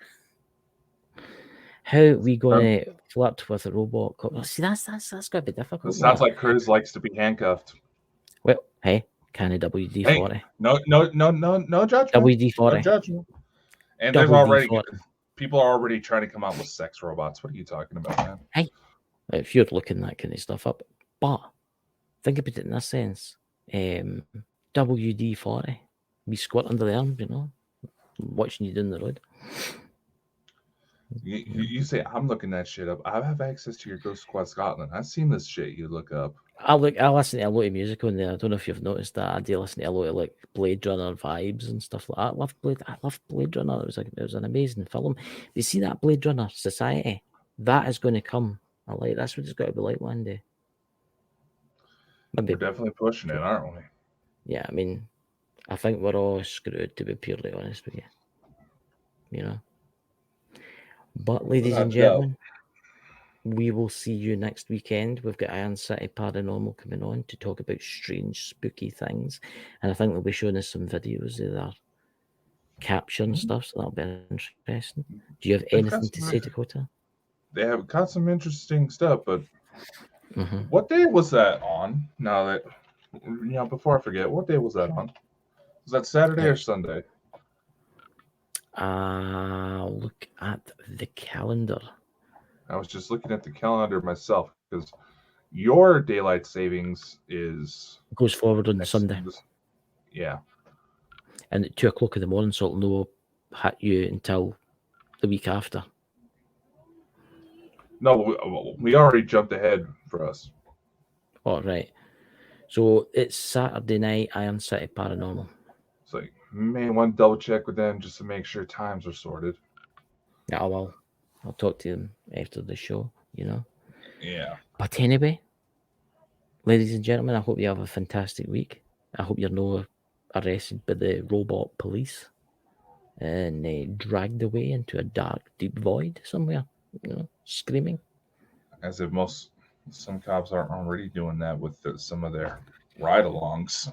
How are we going to flirt with a robot? See, that's got to be difficult. It sounds like Cruz likes to be handcuffed. Well, hey, can a WD-40? Hey, no judgment. WD-40. No judgment. And there's already people are already trying to come out with sex robots. What are you talking about, man? Hey, if you're looking that kind of stuff up, but think about it in this sense. WD-40, we squat under the arm, you know, watching you down the road. You say I'm looking that shit up. I have access to your Ghost Squad Scotland. I've seen this shit you look up. I listen to a lot of music on there. I don't know if you've noticed that. I do listen to a lot of like Blade Runner vibes and stuff like that. I love Blade Runner. It was an amazing film. You see that Blade Runner Society? That is going to come. That's what it's got to be like one day. We're definitely pushing it, aren't we? Yeah, I mean, I think we're all screwed, to be purely honest with you. You know. But ladies and gentlemen, we will see you next weekend. We've got Iron City Paranormal coming on to talk about strange, spooky things. And I think they'll be showing us some videos of their capture and stuff, so that'll be interesting. Do you have anything to say, Dakota? They have got some interesting stuff, but what day was that on? Now that, before I forget, what day was that on? Was that Saturday or Sunday? Look at the calendar. I was just looking at the calendar myself, because your daylight savings goes forward on Sunday. Yeah. And at 2 o'clock in the morning, so it'll no hit you until the week after. No, we already jumped ahead for us. Oh, right. So it's Saturday night, Iron City Paranormal. It's like, may want to double check with them just to make sure times are sorted. Yeah, well, I'll talk to them after the show, you know. Yeah. But anyway, ladies and gentlemen, I hope you have a fantastic week. I hope you're not arrested by the robot police and dragged away into a dark, deep void somewhere, you know, screaming. As if some cops aren't already doing that with some of their ride-alongs.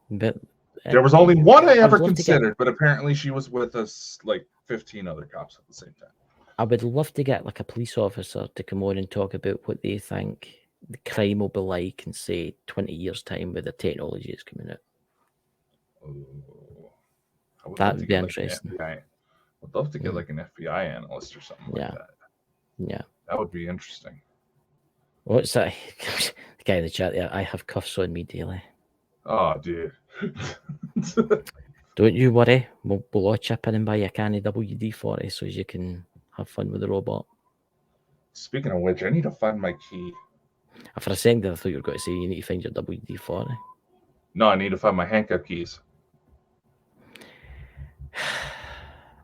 But there was only one I ever considered, but apparently she was with us like 15 other cops at the same time. I would love to get like a police officer to come on and talk about what they think the crime will be like in, say, 20 years' time with the technology is coming out. Oh, I would That love to would be get interesting. Like an FBI. I'd love to get Mm. like an FBI analyst or something Yeah. like that. Yeah. That would be interesting. What's that? The guy in the chat there, I have cuffs on me daily. Oh, dude. Don't you worry. We'll all chip in and buy you a can of WD-40 so as you can have fun with the robot. Speaking of which, I need to find my key. For a second, I thought you were going to say you need to find your WD-40. No, I need to find my handcuff keys.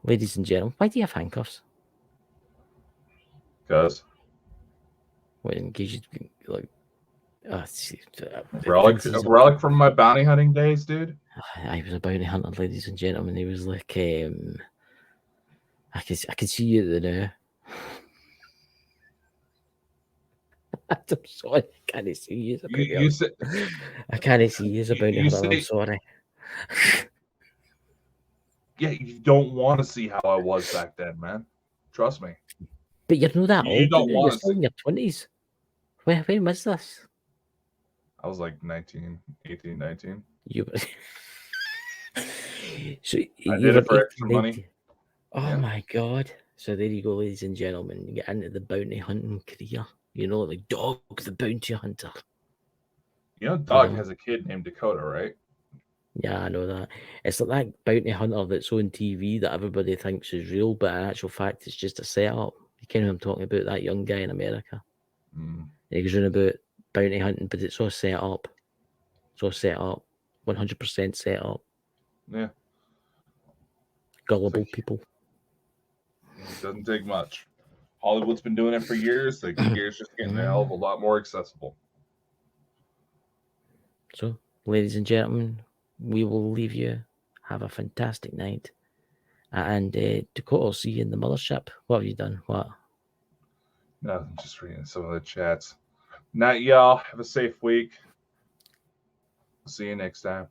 Ladies and gentlemen, why do you have handcuffs? Because Well, in case you like, relic from my bounty hunting days, dude. I was a bounty hunter, ladies and gentlemen. He was like, I can see you there now. I'm sorry, I can't see you. You said I can't see you as a bounty hunter. I'm sorry. Yeah, you don't want to see how I was back then, man. Trust me. But you're not that You old. don't You're want to still see. in your 20s. When was this? I was like 18, 19. You. So I you did were it for extra 18, money. 19. Oh Yeah. my God. So there you go, ladies and gentlemen. You get into the bounty hunting career. You know, like Dog the Bounty Hunter. You know, Dog know? has a kid named Dakota, right? Yeah, I know that. It's like that bounty hunter that's on TV that everybody thinks is real, but in actual fact, it's just a setup. You kind of know what I'm talking about, that young guy in America. Mm. He's running about bounty hunting, but it's all set up. It's all set up. 100% set up. Yeah. Gullible people. It doesn't take much. Hollywood's been doing it for years. The gear's just getting a hell of a lot more accessible. So, ladies and gentlemen, we will leave you. Have a fantastic night. And Dakota, I'll see you in the mothership. What have you done? What? No, I'm just reading some of the chats. Night, y'all. Have a safe week. See you next time.